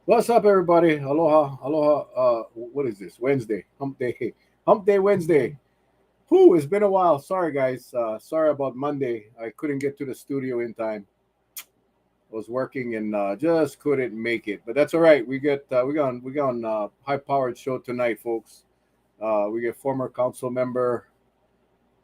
What's up, everybody? Aloha, aloha. What is this? Wednesday, Hump Day Wednesday. Whew, it's been a while. Sorry, guys. Sorry about Monday. I couldn't get to the studio in time. Was working and just couldn't make it. But that's all right. We got high powered show tonight, folks. We get former council member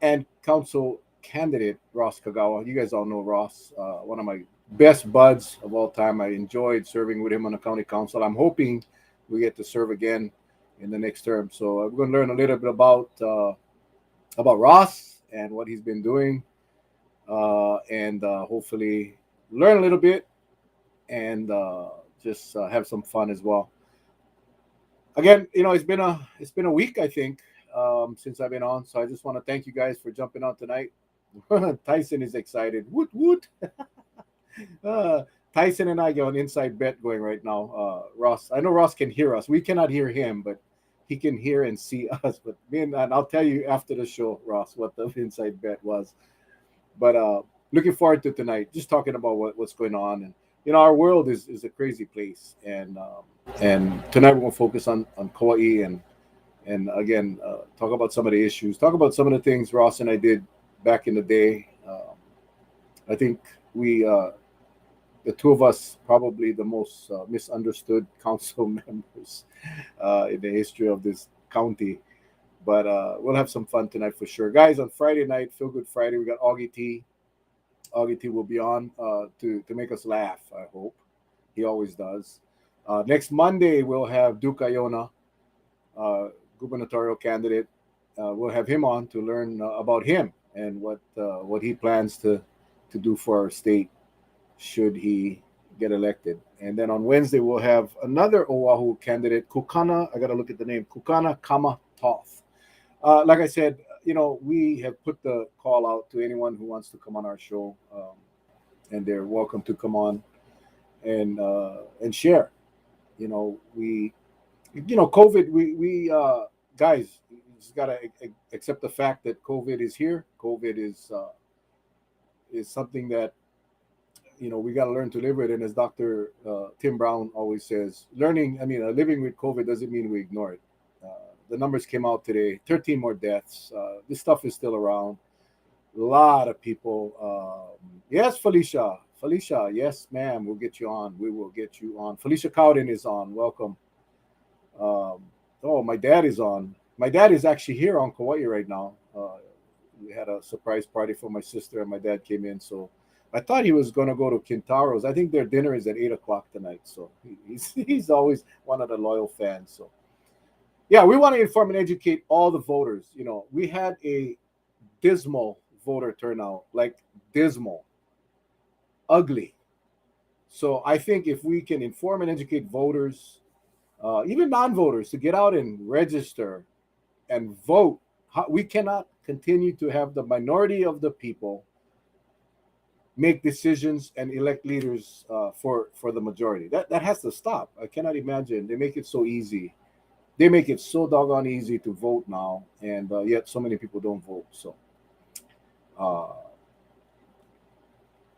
and council candidate Ross Kagawa. You guys all know Ross, one of my best buds of all time. I enjoyed serving with him on the county council. I'm hoping we get to serve again in the next term. So we're going to learn a little bit about Ross and what he's been doing, and hopefully learn a little bit and just have some fun as well. Again, it's been a week, I think, since I've been on. So I just want to thank you guys for jumping on tonight. Tyson is excited. Woot woot. uh, Tyson and I got an inside bet going right now. Ross, I know Ross can hear us. We cannot hear him, but he can hear and see us. But and I'll tell you after the show, Ross, what the inside bet was. But looking forward to tonight. Just talking about what's going on, and our world is a crazy place, and tonight we're gonna focus on Kauai and again talk about some of the issues, talk about some of the things Ross and I did back in the day. I think we the two of us probably the most misunderstood council members in the history of this county. But we'll have some fun tonight for sure, guys. On Friday night, Feel Good Friday, we got Augie T. Augie T will be on to make us laugh. I hope he always does. Next Monday, we'll have Duke Iona, uh, gubernatorial candidate. We'll have him on to learn about him and what he plans to do for our state should he get elected. And then on Wednesday, we'll have another Oahu candidate, Kukana. I got to look at the name, Kukana Kama Toth. Like I said, we have put the call out to anyone who wants to come on our show, and they're welcome to come on and share. We COVID. We guys, you just gotta accept the fact that COVID is here. COVID is something that we got to learn to live with. And as Dr. Tim Brown always says, living with COVID doesn't mean we ignore it. The numbers came out today: 13 more deaths. This stuff is still around. A lot of people. Yes, Felicia. Felicia, yes, ma'am. We'll get you on. We will get you on. Felicia Cowden is on. Welcome. Oh, my dad is on. My dad is actually here on Kauai right now. We had a surprise party for my sister, and my dad came in. So I thought he was going to go to Kintaro's. I think their dinner is at 8 o'clock tonight. So he's always one of the loyal fans. So yeah, we want to inform and educate all the voters. We had a dismal voter turnout, like dismal, ugly. So I think if we can inform and educate voters, even non-voters, to get out and register and vote, we cannot continue to have the minority of the people make decisions and elect leaders for the majority. That has to stop. I cannot imagine they make it so easy. They make it so doggone easy to vote now, and yet so many people don't vote. So uh,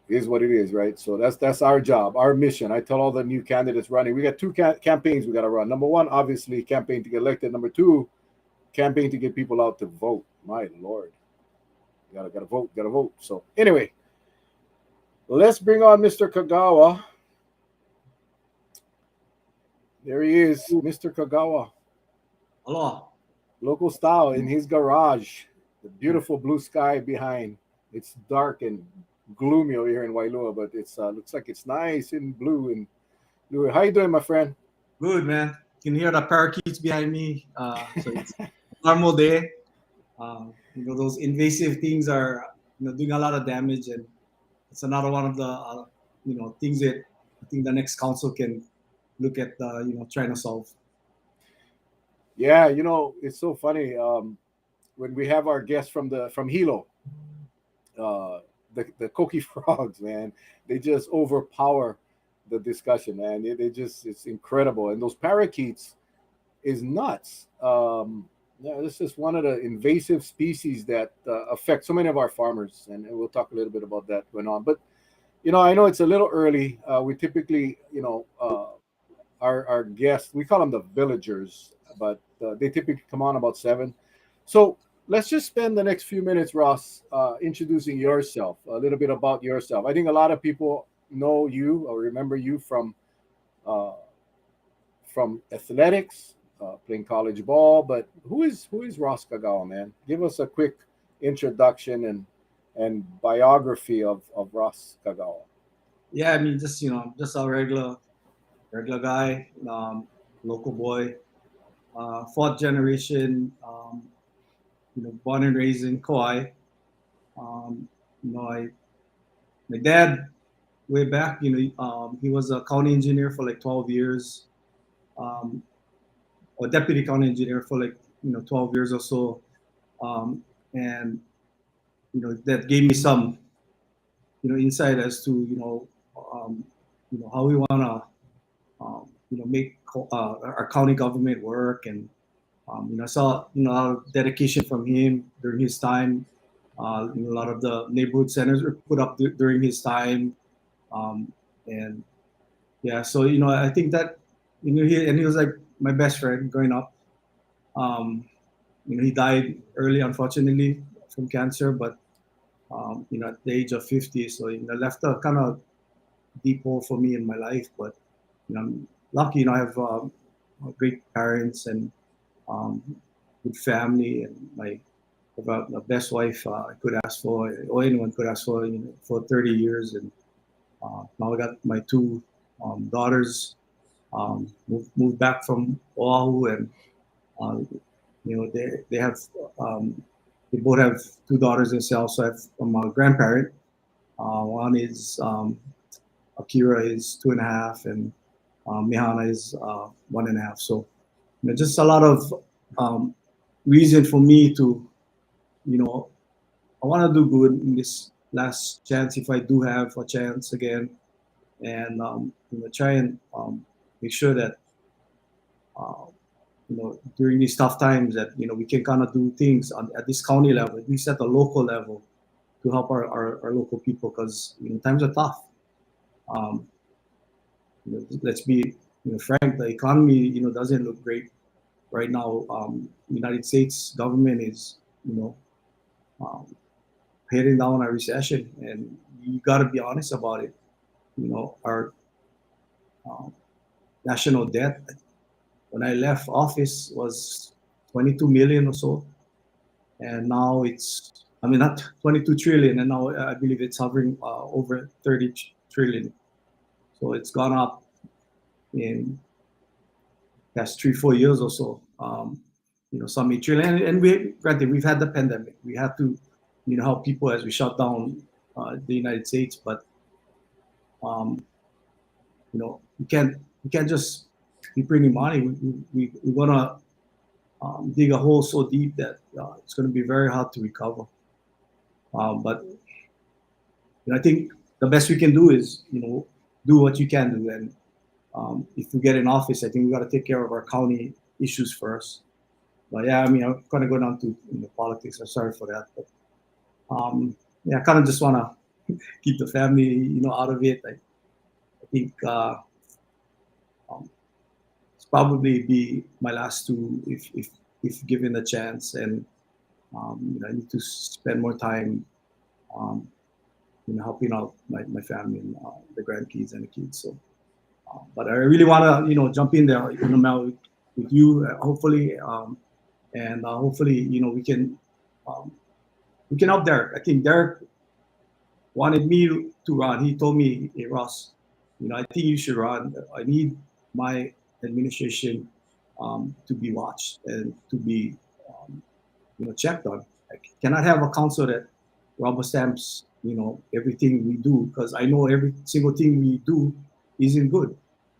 it is what it is, right? So that's our job, our mission. I tell all the new candidates running, we got two campaigns we got to run. Number one, obviously, campaign to get elected. Number two, campaign to get people out to vote. My lord, gotta vote, gotta vote. So anyway, let's bring on Mr. Kagawa. There he is, Mr. Kagawa. Aloha. Local style in his garage. The beautiful blue sky behind. It's dark and gloomy over here in Wailua, but it's looks like it's nice and blue and blue. How you doing, my friend? Good, man. You can hear the parakeets behind me. So it's a normal day. Those invasive things are doing a lot of damage, and it's another one of the things that I think the next council can look at trying to solve. Yeah, it's so funny. When we have our guests from Hilo, the Koki frogs, man, they just overpower the discussion, man. It's incredible, and those parakeets is nuts. Yeah, this is one of the invasive species that affect so many of our farmers, and we'll talk a little bit about that going on. But I know it's a little early. We typically, our guests. We call them the villagers, but they typically come on about 7. So let's just spend the next few minutes, Ross, introducing yourself, a little bit about yourself. I think a lot of people know you or remember you uh, from athletics, playing college ball. But who is Ross Kagawa, man? Give us a quick introduction and biography of Ross Kagawa. Yeah, I mean, just just a regular guy, local boy, fourth generation, born and raised in Kauai. Um, I my dad way back, he was a county engineer for like 12 years, um, or deputy county engineer for like 12 years or so, and that gave me some insight as to how we wanna make our county government work. And I saw a lot of dedication from him during his time. A lot of the neighborhood centers were put up during his time, um, and yeah, so I think that he was like my best friend growing up. Um, he died early, unfortunately, from cancer, but at the age of 50, so left a kind of deep hole for me in my life. But I'm lucky, I have great parents and um, good family, and my about the best wife I could ask for, or anyone could ask for, for 30 years. And now I got my two daughters, moved back from Oahu, and uh, they have um, they both have two daughters themselves. So I have from a grandparent. One is Akira is 2.5, and Mihana is 1.5. So just a lot of um, reason for me to, you know, I want to do good in this last chance if I do have a chance again, and try and make sure that uh, during these tough times that we can kind of do things at this county level, at least at the local level, to help our local people, because times are tough. Um, let's be frank, the economy doesn't look great right now. United States government is um, heading down a recession, and you got to be honest about it. Our um, national debt when I left office was 22 million or so, and now it's, I mean, not 22 trillion, and now I believe it's hovering over 30 trillion. So it's gone up in past 3-4 years or so. Some 8 trillion, and we granted we've had the pandemic. We have to, help people as we shut down the United States, but um, we can't just be printing money. We want to dig a hole so deep that it's going to be very hard to recover. But I think the best we can do is do what you can do, and if we get in office, I think we got to take care of our county issues first. But yeah, I mean, I'm going to go down to politics. I'm sorry for that, but yeah, I kind of just want to keep the family out of it. I think um, it's probably be my last two if given the chance, and I need to spend more time helping out my family and the grandkids and the kids. So, but I really want to jump in there, Mel, with you, hopefully, and hopefully um, we can help Derek. I think Derek wanted me to run. He told me, "Hey Ross, I think you should run. I need my administration to be watched and to be checked on. I cannot have a council that rubber stamps everything we do, because I know every single thing we do isn't good.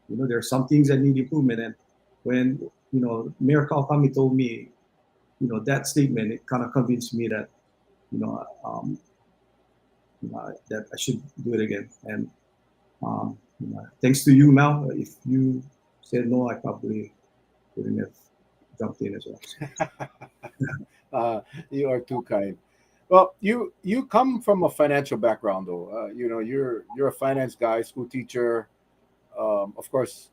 There are some things that need improvement, and when Mayor Kawakami told me that statement, it kind of convinced me that you know um, that I should do it again. And thanks to you, Mel. If you said no, I probably wouldn't have jumped in as well. So, You are too kind. Well, you come from a financial background, though. You're a finance guy, school teacher. Of course,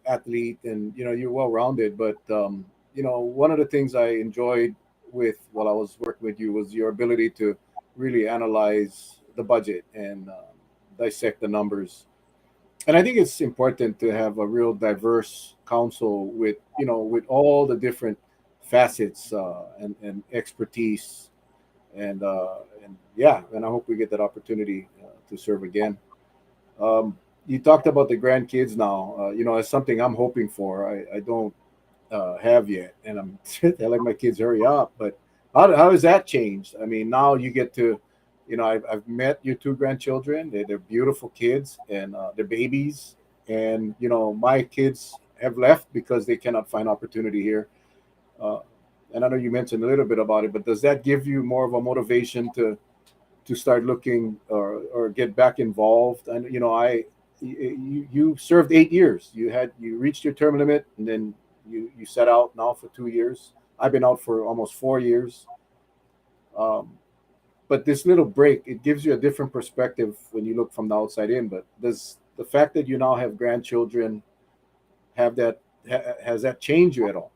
athlete, and you're well rounded. But one of the things I enjoyed with while I was working with you was your ability to really analyze the budget and dissect the numbers. And I think it's important to have a real diverse council with with all the different facets and expertise, and yeah, and I hope we get that opportunity to serve again. You talked about the grandkids now. It's something I'm hoping for. I don't have yet, and I'm telling my kids hurry up. But how has that changed? I mean, now you get to, I've met your two grandchildren. They're beautiful kids, and they're babies. And my kids have left because they cannot find opportunity here. Uh, and I know you mentioned a little bit about it, but does that give you more of a motivation to start looking or get back involved? And you served 8 years. You reached your term limit, and then you set out now for 2 years. I've been out for almost 4 years. But this little break, it gives you a different perspective when you look from the outside in. But does the fact that you now have grandchildren have that has that changed you at all?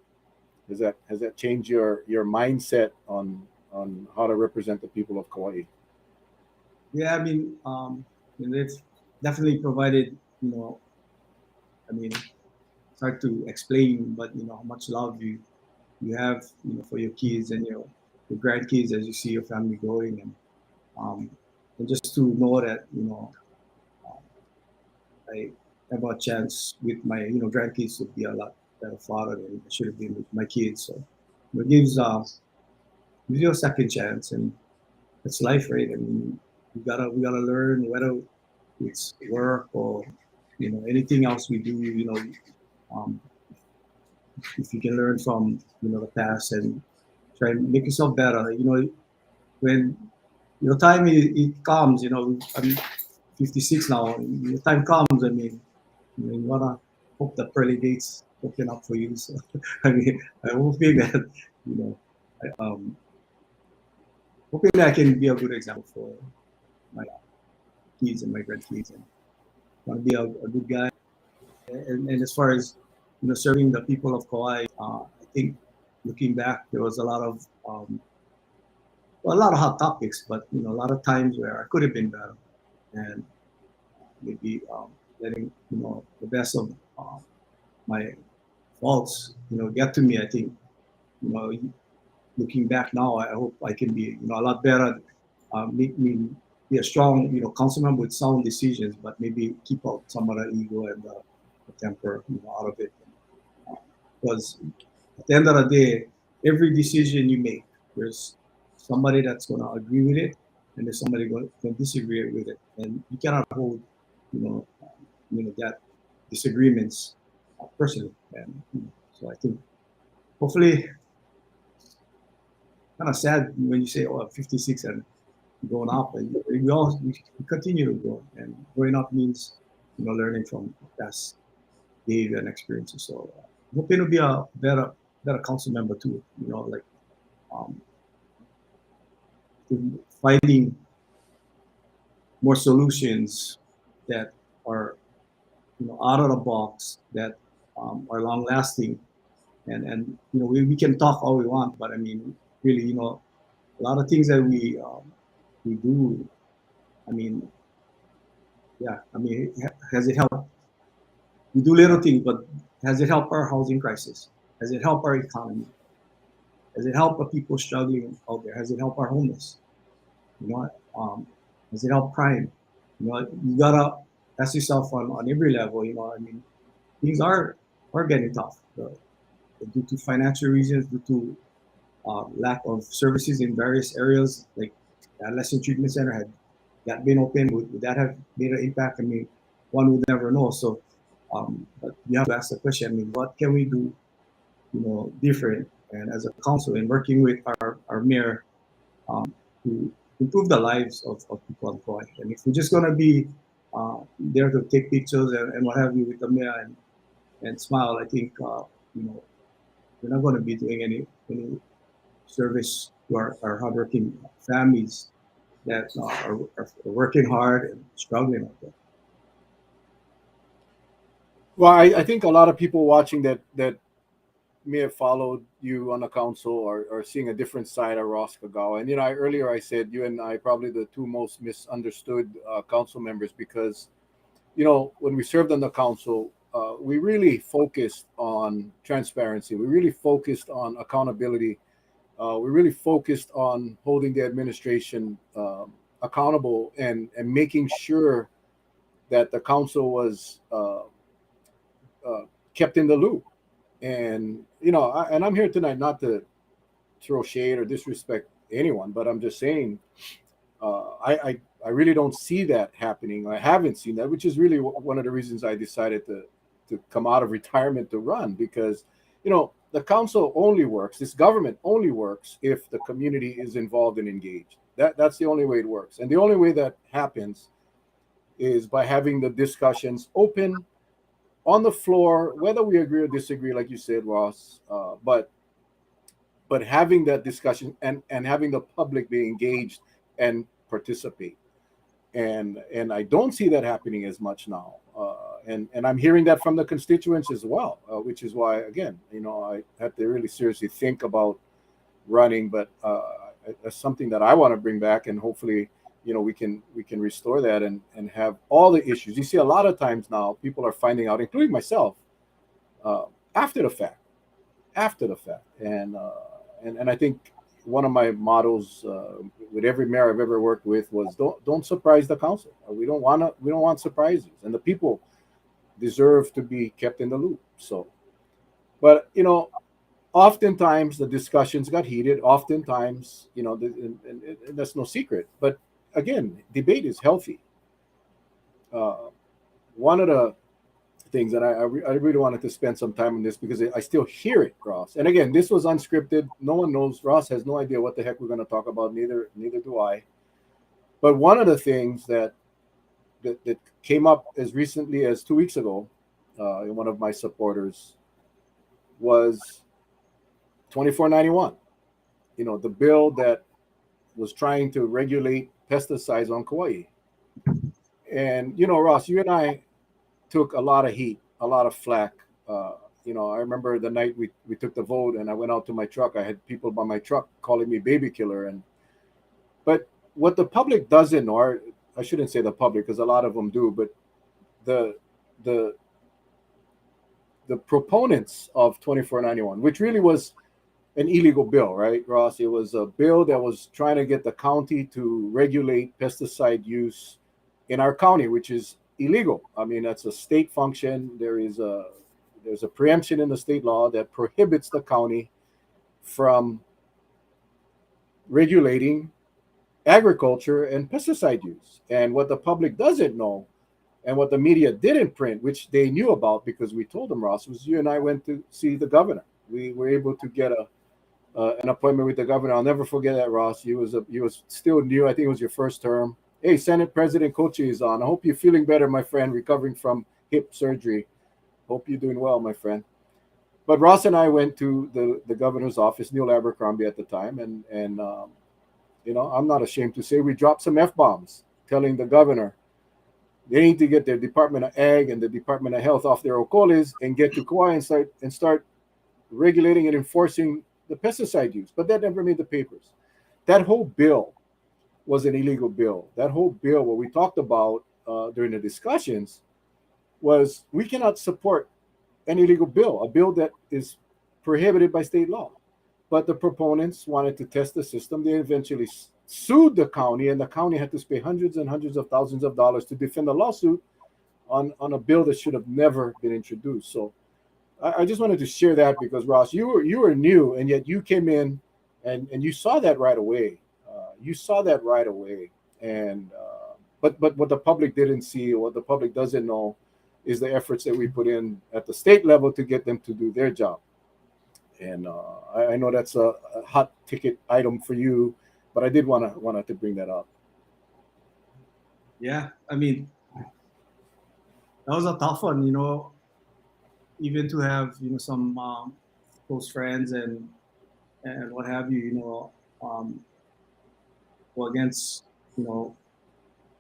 Has that changed your mindset on how to represent the people of Kauai? Yeah, I mean, they've definitely provided, I mean, it's hard to explain, but how much love you have, for your kids and your grandkids as you see your family growing, um, and just to know that uh, I have a chance with my grandkids to be a lot better father than I should have been with my kids. So it gives you a second chance, and it's life, right? I mean, we gotta learn whether it's work or anything else we do. Um, if you can learn from the past and try and make yourself better. When your time it comes. I'm 56 now. When your time comes. I mean, you wanna hope the pearly gates open up for you. So I mean, I'm hoping that you know, hoping that I can be a good example for my kids and my grandkids, and want to be a good guy. And as far as serving the people of Kauai, I think looking back, there was a lot of hot topics, but a lot of times where I could have been better, and maybe letting the best of my faults get to me. I think you know looking back now, I hope I can be a lot better. Make me be a strong council member with sound decisions, but maybe keep out some of the ego and the temper out of it. Because at the end of the day, every decision you make, there's somebody that's going to agree with it, and there's somebody going to disagree with it, and you cannot hold, that disagreements personally. And so I think hopefully, kind of sad when you say, "Oh, I'm 56 and growing up," and we continue to grow, and growing up means learning from past behavior and experiences. So hoping to be a better council member too. Like um, finding more solutions that are out of the box, that are long lasting, and we can talk all we want, but I mean really a lot of things that we do. I mean, yeah, I mean, has it helped? We do little things, but has it helped our housing crisis? Has it helped our economy? Has it helped the people struggling out there? Has it helped our homeless? You know, has it helped crime? You gotta ask yourself on every level. I mean, things are getting tough due to financial reasons, due to lack of services in various areas. Like the adolescent treatment center, had that been open, would that have made an impact? I mean, one would never know. So, but you have to ask the question. I mean, what can we do, different? And as a council, and working with our mayor, to improve the lives of people in Kauai. And if we're just gonna be there to take pictures and what have you with the mayor and smile, I think we're not going to be doing any service to our hardworking families that are working hard and struggling out there. Well, I think a lot of people watching that may have followed you on the council or seeing a different side of Ross Kagawa. And earlier I said you and I probably the two most misunderstood council members because when we served on the council, we really focused on transparency. We really focused on accountability. We really focused on holding the administration accountable and making sure that the council was uh, kept in the loop. And and I'm here tonight not to throw shade or disrespect anyone, but I'm just saying I really don't see that happening. I haven't seen that, which is really one of the reasons I decided to come out of retirement to run because the council only works. This government only works if the community is involved and engaged. That's the only way it works, and the only way that happens is by having the discussions open on the floor, whether we agree or disagree, like you said, Ross. But having that discussion and having the public be engaged and participate. And I don't see that happening as much now. And I'm hearing that from the constituents as well, which is why again, I had to really seriously think about running. But it's something that I want to bring back, and hopefully, we can restore that and have all the issues. You see, a lot of times now, people are finding out, including myself, uh, after the fact, after the fact, and I think one of my mottos with every mayor I've ever worked with was don't surprise the council. We don't want surprises, and the people deserve to be kept in the loop. So, but oftentimes the discussions got heated. Oftentimes, and that's no secret. But again, debate is healthy. Uh, One of the things that I really wanted to spend some time on this because I still hear it, Ross. And again, this was unscripted. No one knows. Ross has no idea what the heck we're going to talk about. Neither do I. But one of the things that came up as recently as 2 weeks ago in one of my supporters was 2491. The bill that was trying to regulate pesticides on Kauai. And Ross, you and I took a lot of heat, a lot of flack. I remember the night we took the vote, and I went out to my truck. I had people by my truck calling me baby killer, but what the public doesn't, or I shouldn't say the public because a lot of them do, but the the the proponents of 2491, which really was an illegal bill, right, Ross? It was a bill that was trying to get the county to regulate pesticide use in our county, which is illegal. I mean, that's a state function. There's a preemption in the state law that prohibits the county from regulating agriculture and pesticide use. And what the public doesn't know, and what the media didn't print, which they knew about because we told them, Ross, was you and I went to see the governor. We were able to get an appointment with the governor. I'll never forget that, Ross. He was still new. I think it was your first term. Hey, Senate President Kochi is on. I hope you're feeling better, my friend, recovering from hip surgery. Hope you're doing well, my friend. But Ross and I went to the governor's office, Neil Abercrombie at the time, and I'm not ashamed to say we dropped some f bombs, telling the governor they need to get their Department of Ag and the Department of Health off their ocoles and get to Kauai and start regulating and enforcing the pesticide use. But that never made the papers. That whole bill was an illegal bill. That whole bill, what we talked about during the discussions, was we cannot support an illegal bill, a bill that is prohibited by state law. But the proponents wanted to test the system. They eventually sued the county, and the county had to pay hundreds and hundreds of thousands of dollars to defend a lawsuit on a bill that should have never been introduced. So I just wanted to share that because Ross, you were new, and yet you came in and you saw that right away. You saw that right away, and but what the public didn't see, what the public doesn't know, is the efforts that we put in at the state level to get them to do their job. And I know that's a hot ticket item for you, but I did wanted to bring that up. Yeah, I mean, that was a tough one, even to have some close friends and what have you, go against you know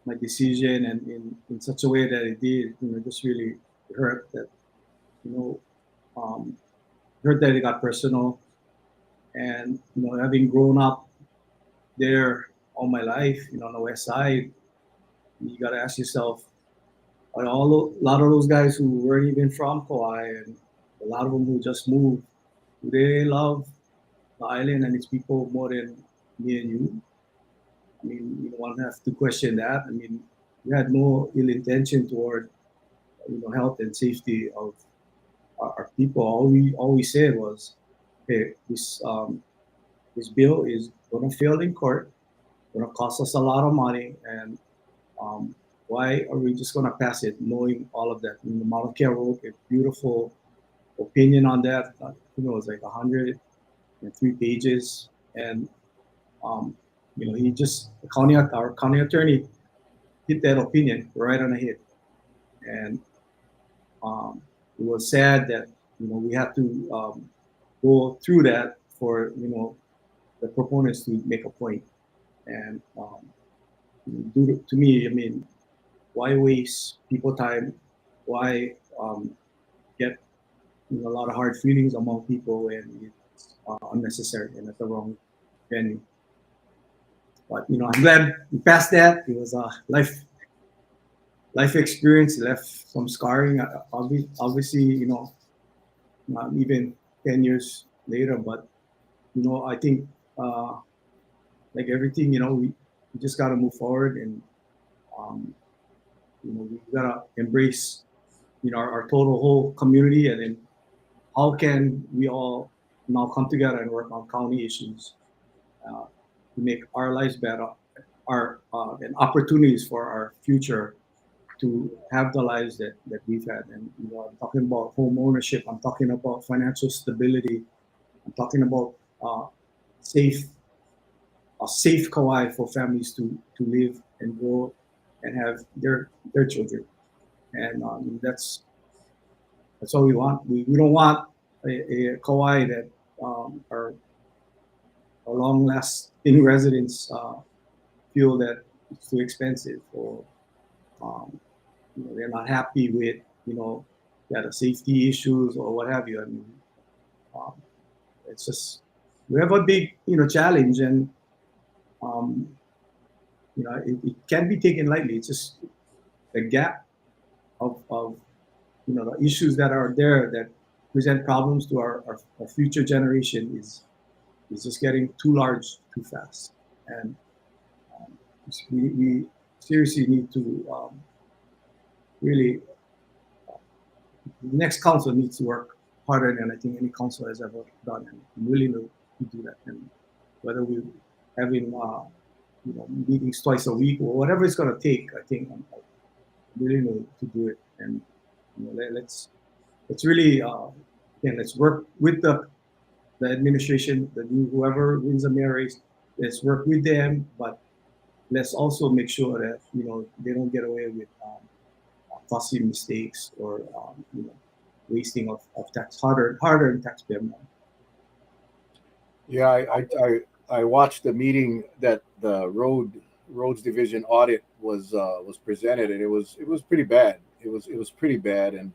my decision and in such a way that it did, just really hurt that you know, heard that it got personal, and having grown up there all my life, on the west side, you got to ask yourself, a lot of those guys who weren't even from Kauai, and a lot of them who just moved, do they love the island and its people more than me and you? I mean, one have to question that. I mean, we had no ill intention toward health and safety of our people. All we said was, hey, this bill is going to fail in court, going to cost us a lot of money, and um, why are we just going to pass it, knowing all of that? The Mauna Kea wrote a beautiful opinion on that. It was like 103 pages, and he just our county attorney hit that opinion right on the head, and it was sad that we had to go through that for the proponents to make a point. And to me, I mean, why waste people time? Why get a lot of hard feelings among people when it's unnecessary and at the wrong venue? But I'm glad we passed that. It was a life experience. It left some scarring. Obviously, not even 10 years later. But I think like everything, we just got to move forward, and um, we gotta embrace our total whole community, and then how can we all now come together and work on county issues to make our lives better, our and opportunities for our future to have the lives that we've had. And I'm talking about home ownership. I'm talking about financial stability. I'm talking about uh, safe a safe Kauai for families to live and grow and have their children. And that's all we want. We don't want a Kauai that our long lasting residents feel that it's too expensive, or um, they're not happy with that safety issues or what have you. I mean, um, it's just we have a big challenge, and um, it can't be taken lightly. It's just the gap of the issues that are there that present problems to our future generation is just getting too large too fast. And um, we seriously need to really the next council needs to work harder than I think any council has ever done, and I'm willing to do that. And whether we having meetings twice a week or whatever it's going to take, I think I'm willing to do it. And let's really again, let's work with the administration, the new whoever wins the mayor race. Let's work with them, but let's also make sure that they don't get away with fussy mistakes or wasting of hard-earned taxpayer money. Yeah, I watched the meeting that the roads division audit was presented, and it was pretty bad. It was pretty bad, and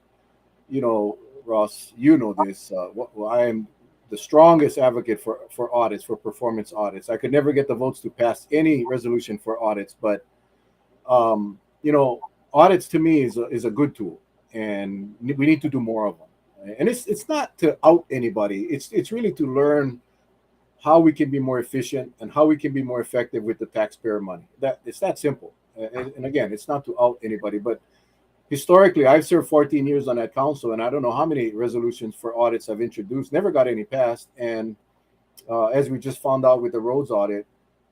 Ross, this. Well, I am the strongest advocate for audits, for performance audits. I could never get the votes to pass any resolution for audits, but um, you know, audits to me is a good tool, and we need to do more of them. And it's not to out anybody. It's really to learn how we can be more efficient and how we can be more effective with the taxpayer money. That it's that simple. And again, it's not to out anybody, but historically, I've served 14 years on that council, and I don't know how many resolutions for audits I've introduced. Never got any passed, and as we just found out with the roads audit,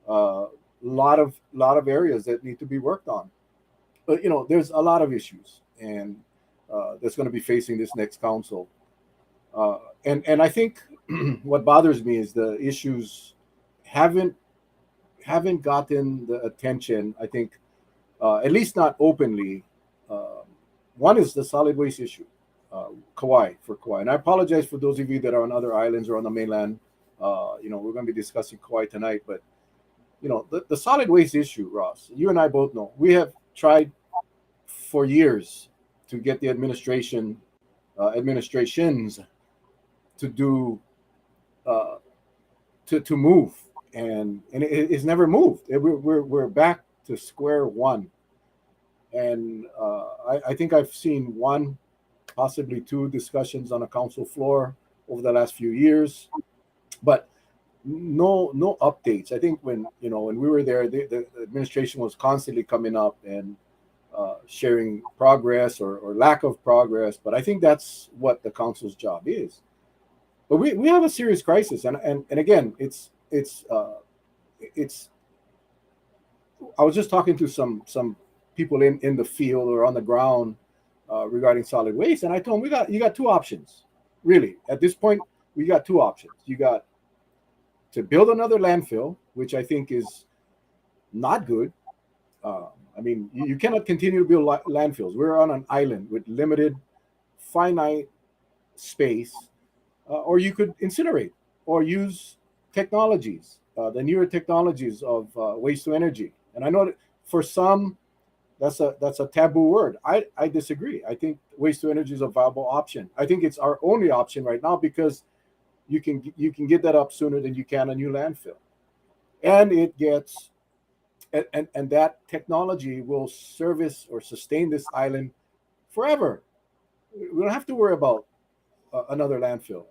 a lot of areas that need to be worked on. But there's a lot of issues, and that's going to be facing this next council. And I think what bothers me is the issues haven't haven't gotten the attention. I think at least not openly. Uh, One is the solid waste issue, Kauai, and I apologize for those of you that are on other islands or on the mainland. We're going to be discussing Kauai tonight, but the solid waste issue, Ross. You and I both know we have tried for years to get the administration administrations to do uh, to move, and it's never moved. We're back to square one, and I think I've seen one, possibly two discussions on a council floor over the last few years, but no updates. I think when we were there, the administration was constantly coming up and sharing progress or lack of progress. But I think that's what the council's job is. But we have a serious crisis, and again, it's. I was just talking to some people in the field or on the ground regarding solid waste, and I told them you got two options. Really, at this point, we got two options. You got to build another landfill, which I think is not good. I mean, you cannot continue to build landfills. We're on an island with limited, finite space, or you could incinerate or use technologies, the newer technologies of waste to energy. And I know that for some, that's a taboo word. I disagree. I think waste to energy is a viable option. I think it's our only option right now because you can get that up sooner than you can a new landfill, and it gets and that technology will service or sustain this island forever. We don't have to worry about another landfill.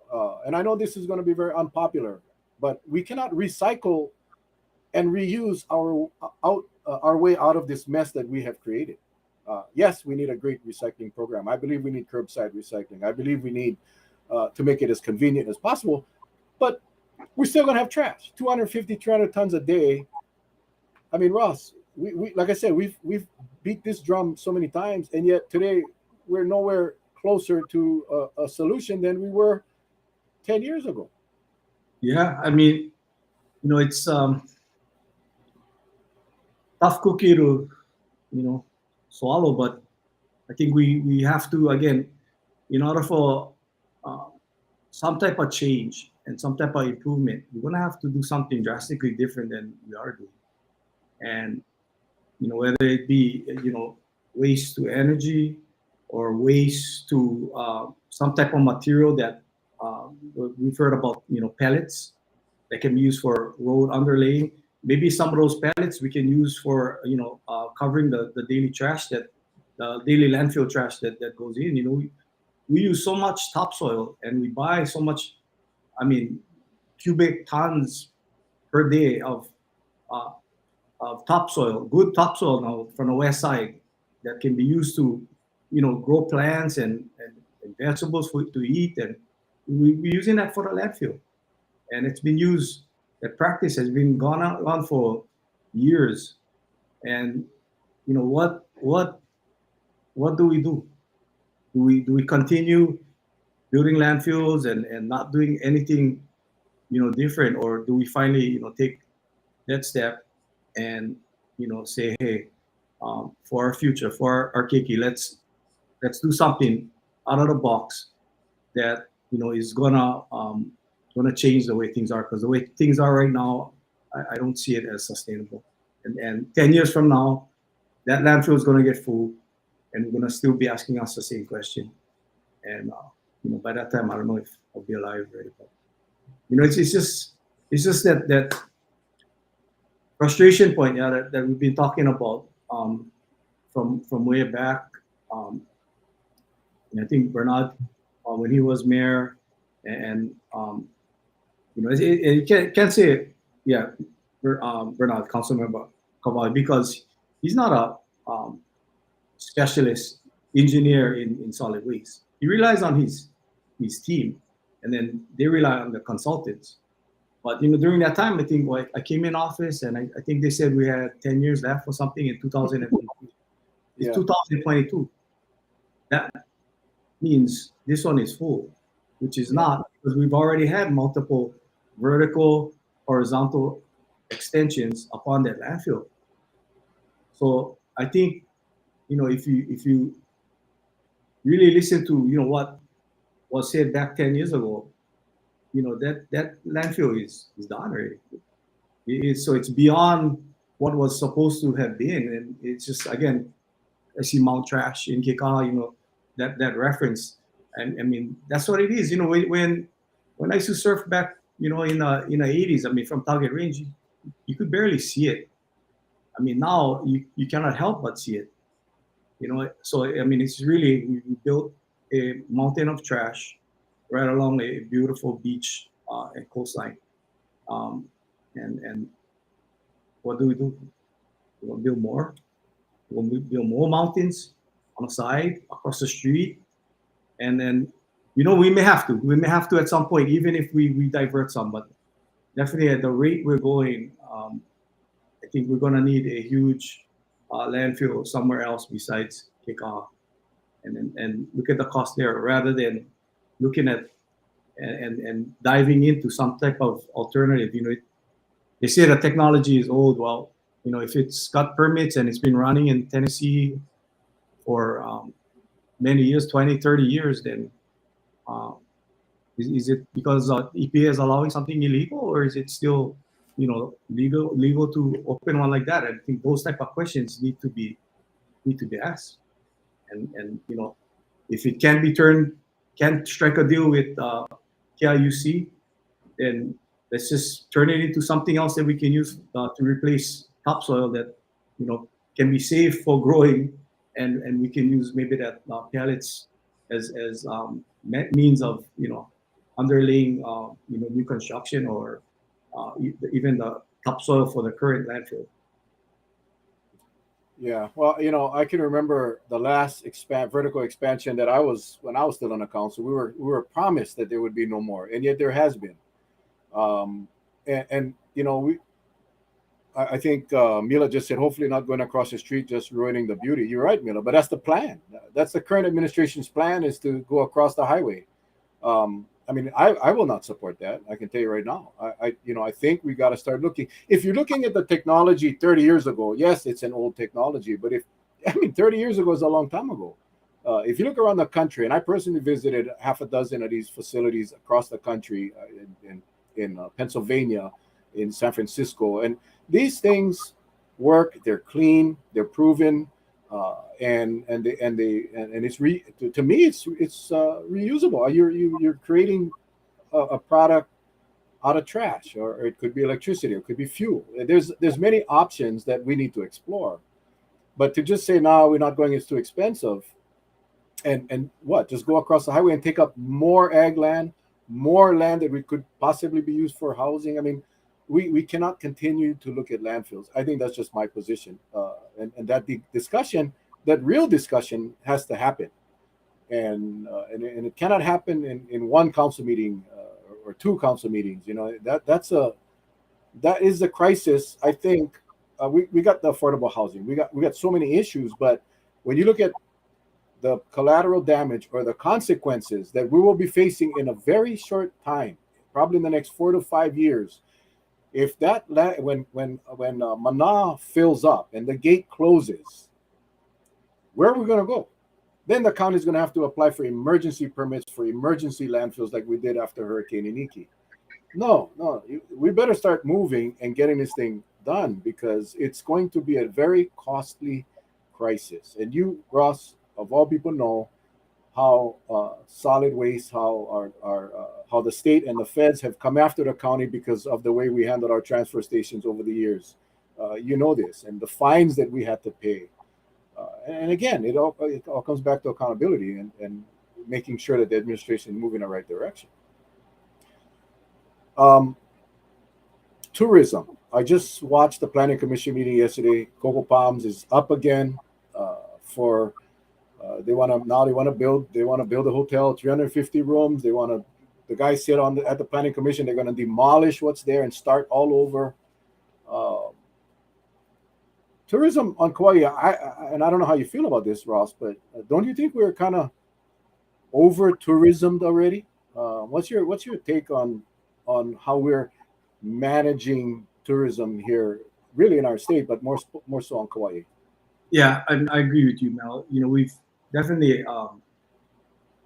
And I know this is going to be very unpopular, but we cannot recycle and reuse our way out of this mess that we have created. Yes, we need a great recycling program. I believe we need curbside recycling. I believe we need to make it as convenient as possible. But we're still going to have trash, 250, 300 tons a day. I mean, Ross, we like I said, we've beat this drum so many times, and yet today we're nowhere closer to a solution than we were 10 years ago. Yeah, I mean, it's tough cookie to swallow, but I think we have to, again, in order for uh, some type of change and some type of improvement, we're gonna have to do something drastically different than we are doing. And whether it be waste to energy or waste to some type of material that we've heard about, pellets that can be used for road underlaying. Maybe some of those pellets we can use for covering the daily trash, that the daily landfill trash that goes in. We use so much topsoil and we buy so much, I mean, cubic tons per day uh, of topsoil, good topsoil now from the west side, that can be used to grow plants and vegetables to eat, and we're using that for the landfill. And it's been used, that practice has been gone on for years. And what do we do? Do we continue building landfills and not doing anything different, or do we finally take that step and say, hey, for our future, for our Kiki, let's do something out of the box that is gonna change the way things are, because the way things are right now, I don't see it as sustainable. And 10 years from now, that landfill is gonna get full, and we're gonna still be asking us the same question. And by that time, I don't know if I'll be alive, right? But it's just that frustration point, yeah, that we've been talking about from way back. And I think Bernard, when he was mayor, and you can't say, yeah, Bernard, council member Kagawa, because he's not a specialist engineer in solid waste. He relies on his team, and then they rely on the consultants. But during that time, I think I came in office, and I think they said we had 10 years left or something in 2022. It's Yeah. 2022. That means this one is full, which is not, because we've already had multiple vertical, horizontal extensions upon that landfill. So I think if you really listen to what was said back 10 years ago, that landfill is done already. So it's beyond what was supposed to have been, and it's just, again, I see Mount Trash in Kikaha, that reference. And I mean, that's what it is. When I used to surf back, in the 80s, I mean, from Target Range, you could barely see it. I mean, now you cannot help but see it. So I mean, it's really we built a mountain of trash right along a beautiful beach and coastline. Um, and what do we do? We want to build more. We want to build more mountains on the side, across the street, and then we may have to at some point, even if we divert some, but definitely at the rate we're going, I think we're gonna need a huge landfill somewhere else besides Kickoff, and look at the cost there rather than looking at and diving into some type of alternative. They say the technology is old. Well, if it's got permits and it's been running in Tennessee for many years, 20, 30 years, then uh, is it because EPA is allowing something illegal, or is it still, legal to open one like that? I think those type of questions need to be asked. And if it can't strike a deal with KIUC, then let's just turn it into something else that we can use to replace topsoil that can be safe for growing, and we can use maybe that pellets as means of underlaying new construction, or even the topsoil for the current landfill. Yeah, well, I can remember the last vertical expansion that I was when I was still on the council. We were promised that there would be no more, and yet there has been. And I think Mila just said, hopefully not going across the street, just ruining the beauty. You're right, Mila, but that's the plan. That's the current administration's plan, is to go across the highway. I mean, I will not support that. I can tell you right now. I think we got to start looking. If you're looking at the technology 30 years ago, yes, it's an old technology, but 30 years ago is a long time ago. If you look around the country, and I personally visited half a dozen of these facilities across the country, in Pennsylvania, in San Francisco, and these things work. They're clean. They're proven. And it's to me it's reusable. You're creating a product out of trash, or it could be electricity, or it could be fuel. There's many options that we need to explore. But to just say, no, we're not going, it's too expensive, and what, just go across the highway and take up more ag land, more land that we could possibly be used for housing. I mean, we cannot continue to look at landfills. I think that's just my position. And that the discussion, that real discussion, has to happen. And it cannot happen in one council meeting, or two council meetings. That is the crisis. I think we got the affordable housing. We got so many issues, but when you look at the collateral damage or the consequences that we will be facing in a very short time, probably in the next 4 to 5 years, if when Mana fills up and the gate closes, where are we going to go? Then the county is going to have to apply for emergency permits for emergency landfills, like we did after Hurricane Iniki. No, we better start moving and getting this thing done, because it's going to be a very costly crisis. And you, Ross, of all people, know how solid waste, how the state and the feds have come after the county because of the way we handled our transfer stations over the years. You know this, and the fines that we had to pay. And again, it all comes back to accountability, and making sure that the administration is moving in the right direction. Um, Tourism. I just watched the planning commission meeting yesterday. Coco Palms is up again, for they want to build a hotel, 350 rooms. The guy said at the planning commission, they're going to demolish what's there and start all over. Uh, Tourism on Kauai, and I don't know how you feel about this, Ross, but don't you think we're kind of over tourismed already? What's your take on how we're managing tourism here, really in our state, but more so on Kauai? Yeah, I agree with you, Mel. We've definitely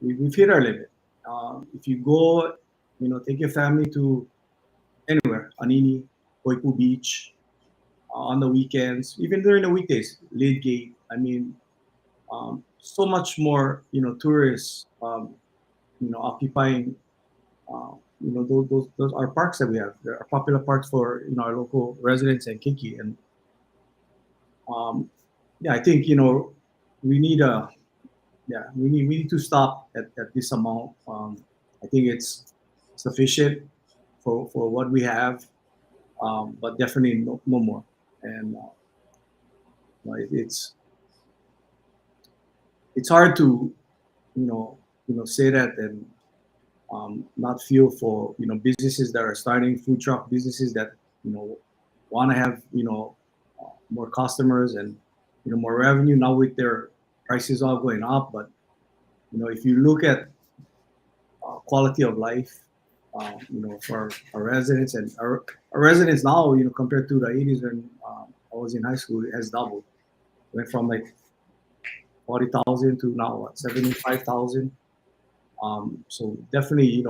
we've hit our limit. If you go, take your family to anywhere, Anini, Koipu Beach, on the weekends, even during the weekdays, Late Gate. I mean, so much more, tourists occupying, those are parks that we have. There are popular parks for our local residents and Kiki, and um, yeah, I think we need a we need to stop at this amount. I think it's sufficient for what we have, but definitely no more. And it's hard to say that and not feel for businesses that are starting, food truck businesses that want to have more customers and more revenue now with their prices all going up. But if you look at quality of life, for our residents, and our residents now, compared to the 80s when I was in high school, it has doubled. Went from like 40,000 to now what, 75,000. So definitely,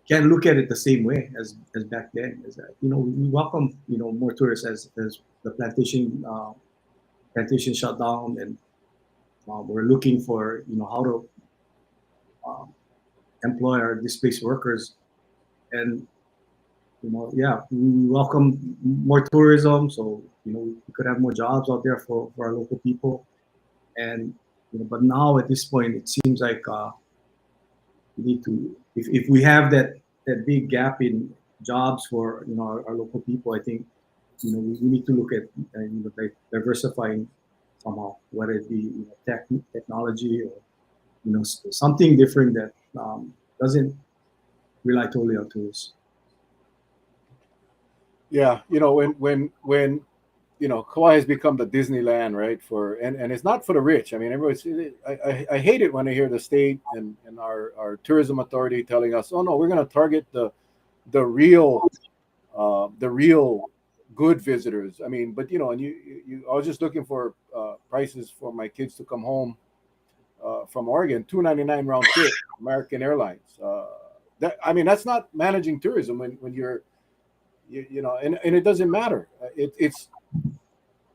can't look at it the same way as back then. Is that we welcome more tourists as the plantation shut down, and we're looking for how to um, employ our displaced workers, and yeah, we welcome more tourism, so we could have more jobs out there for our local people, and but now at this point it seems like we need to, if we have that big gap in jobs for our local people, I think we need to look at diversifying somehow, whether it be technology or something different that doesn't rely totally on tourists. Yeah, when Kauai has become the Disneyland, right? And it's not for the rich. I mean, everybody. I hate it when I hear the state and our tourism authority telling us, "Oh no, we're going to target the real the real good visitors." I mean, but and I was just looking for prices for my kids to come home from Oregon, $2.99 round trip, American Airlines. That, I mean, that's not managing tourism when you're and it doesn't matter. It's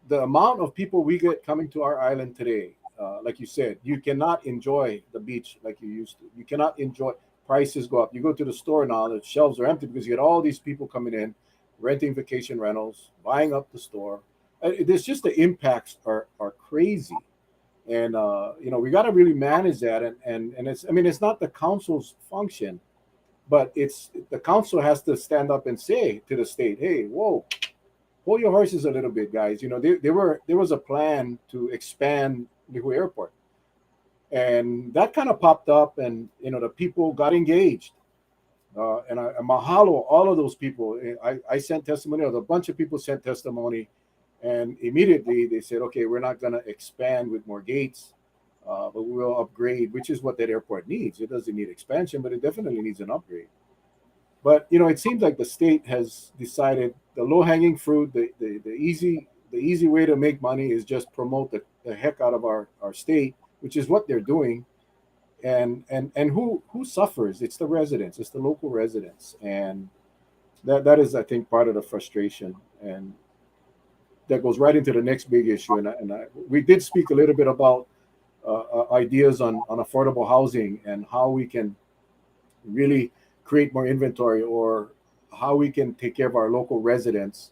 the amount of people we get coming to our island today. Like you said, you cannot enjoy the beach like you used to. You cannot enjoy. Prices go up. You go to the store now, the shelves are empty because you get all these people coming in, renting vacation rentals, buying up the store. There's just the impacts are crazy, and we got to really manage that. And it's, I mean, it's not the council's function, but it's the council has to stand up and say to the state, hey, whoa, hold your horses a little bit, guys. There was a plan to expand Lihu Airport, and that kind of popped up, and the people got engaged. And mahalo all of those people. I sent testimony. A bunch of people sent testimony, and immediately they said, okay, we're not going to expand with more gates, but we will upgrade, which is what that airport needs. It doesn't need expansion, but it definitely needs an upgrade. But it seems like the state has decided the low-hanging fruit, the easy way to make money is just promote the heck out of our state, which is what they're doing. And who suffers? It's the residents, it's the local residents, and that is, I think, part of the frustration, and that goes right into the next big issue. We did speak a little bit about ideas on affordable housing and how we can really create more inventory, or how we can take care of our local residents,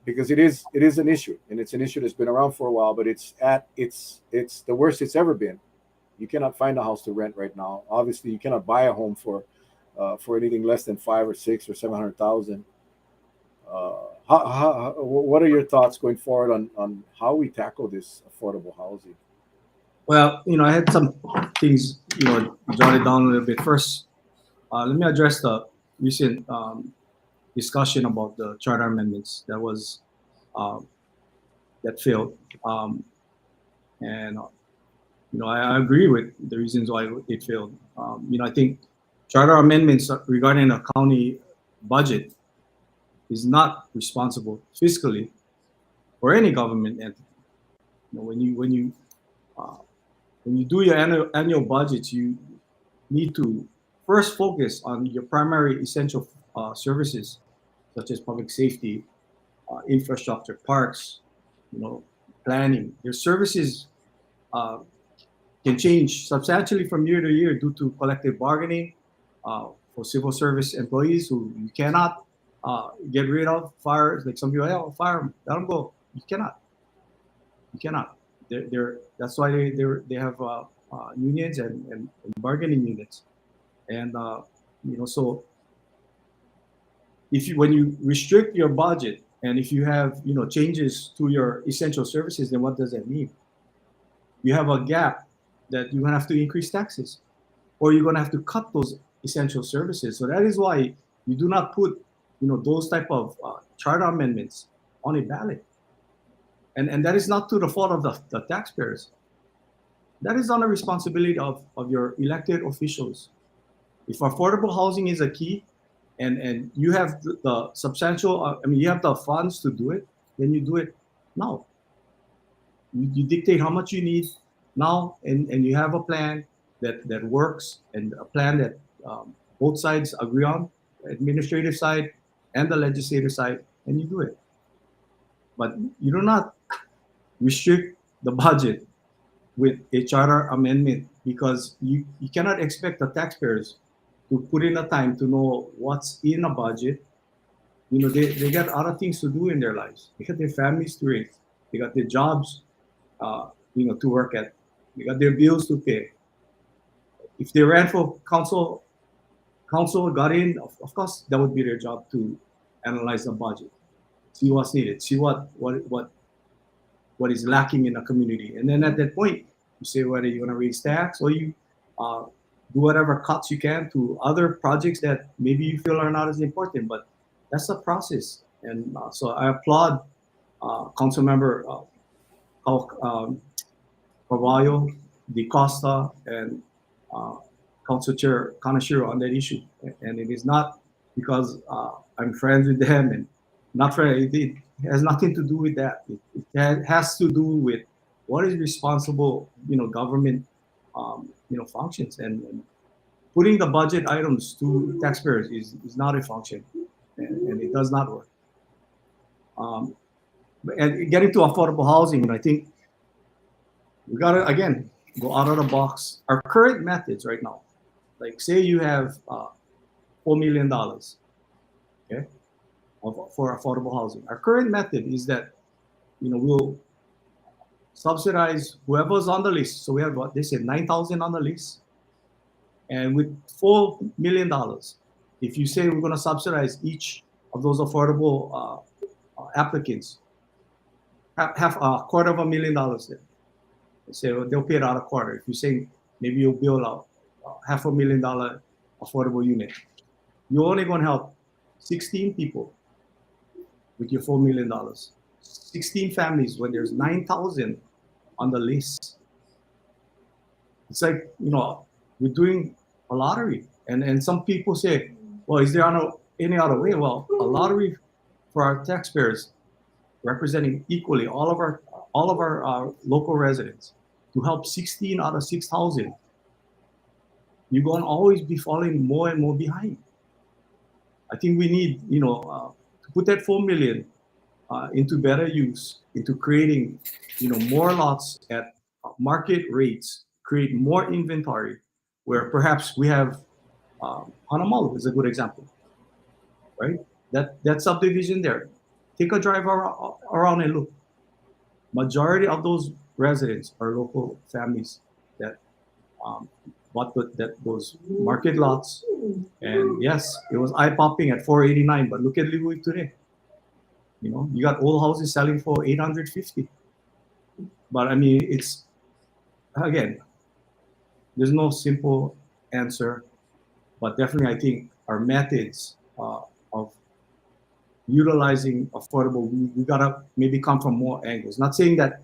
because it is an issue, and it's an issue that's been around for a while, but it's the worst it's ever been. You cannot find a house to rent right now. Obviously, you cannot buy a home for anything less than 5 or 6 or 700,000. What are your thoughts going forward on how we tackle this affordable housing? Well, I had some things jotted down a little bit. First, let me address the recent discussion about the charter amendments um, that failed, and I agree with the reasons why it failed. I think charter amendments regarding a county budget is not responsible fiscally for any government entity. When uh, you do your annual budgets, you need to first focus on your primary essential services, such as public safety, infrastructure, parks, you know, planning. Your services uh, can change substantially from year to year due to collective bargaining for civil service employees who you cannot get rid of, fire. Like some people, oh, fire them, let them go. You cannot. You cannot. That's why they have unions and bargaining units, and so when you restrict your budget and if you have changes to your essential services, then what does that mean? You have a gap that you're gonna have to increase taxes, or you're gonna have to cut those essential services. So that is why you do not put those type of charter amendments on a ballot. And that is not to the fault of the taxpayers. That is on the responsibility of your elected officials. If affordable housing is a key, and you have the substantial, you have the funds to do it, then you do it now. You dictate how much you need now, and you have a plan that works, and a plan that both sides agree on, administrative side and the legislative side, and you do it. But you do not restrict the budget with a charter amendment, because you cannot expect the taxpayers to put in the time to know what's in a budget. They got other things to do in their lives. They got their families to raise. They got their jobs, to work at. They got their bills to pay. If they ran for council got in, of course, that would be their job to analyze the budget, see what's needed, see what is lacking in a community. And then at that point, you say whether you're going to raise tax or you do whatever cuts you can to other projects that maybe you feel are not as important. But that's the process. And so I applaud Council Member Carvalho, Di Costa, and Council Chair Kanashiro on that issue. And it is not because I'm friends with them and not friends. It has nothing to do with that. It has to do with what is responsible, government, functions, and putting the budget items to taxpayers is not a function, and it does not work. And getting to affordable housing, I think we gotta again go out of the box. Our current methods right now, like say you have $4 million, okay, for affordable housing. Our current method is that we'll subsidize whoever's on the list. So we have what they said, 9,000 on the list, and with $4 million, if you say we're going to subsidize each of those affordable applicants, half $250,000 there. Say they'll pay it out a quarter. If you say maybe you'll build out $500,000 affordable unit, you're only going to help 16 people with your $4 million. 16 families when there's 9,000 on the list. It's like, we're doing a lottery. And some people say, well, is there any other way? Well, a lottery for our taxpayers, representing equally all of our local residents, to help 16 out of 6,000, you're going to always be falling more and more behind. I think we need, to put that 4 million into better use, into creating, more lots at market rates, create more inventory, where perhaps we have Hanamalu is a good example, right? That subdivision there. Take a drive around and look. Majority of those residents are local families that bought those market lots. And yes, it was eye-popping at $489, but look at Lihui today. You got old houses selling for $850. But it's, again, there's no simple answer, but definitely I think our methods of utilizing affordable, we gotta maybe come from more angles. Not saying that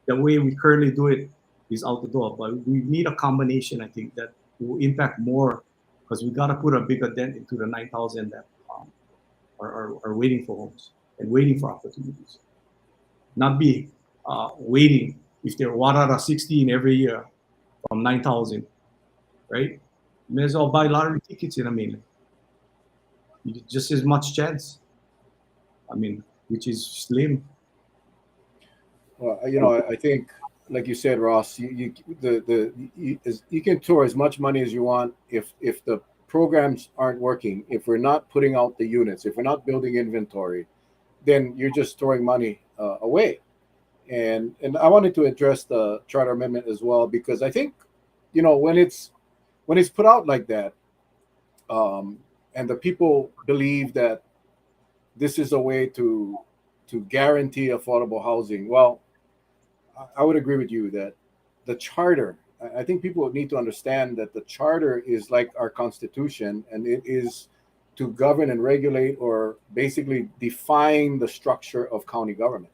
the way we currently do it is out the door, but we need a combination, I think, that will impact more, because we gotta put a bigger dent into the 9,000 that are waiting for homes and waiting for opportunities. Not be waiting if they're 1 out of 16 every year from 9,000, right? You may as well buy lottery tickets in a mainland. Just as much chance. Which is slim. Well, I think like you said, Ross, you can throw as much money as you want if the programs aren't working, if we're not putting out the units, if we're not building inventory, then you're just throwing money away. And I wanted to address the charter amendment as well because I think, when it's put out like that, um, and the people believe that this is a way to guarantee affordable housing. Well, I would agree with you that the charter. I think people need to understand that the charter is like our constitution, and it is to govern and regulate, or basically define the structure of county government.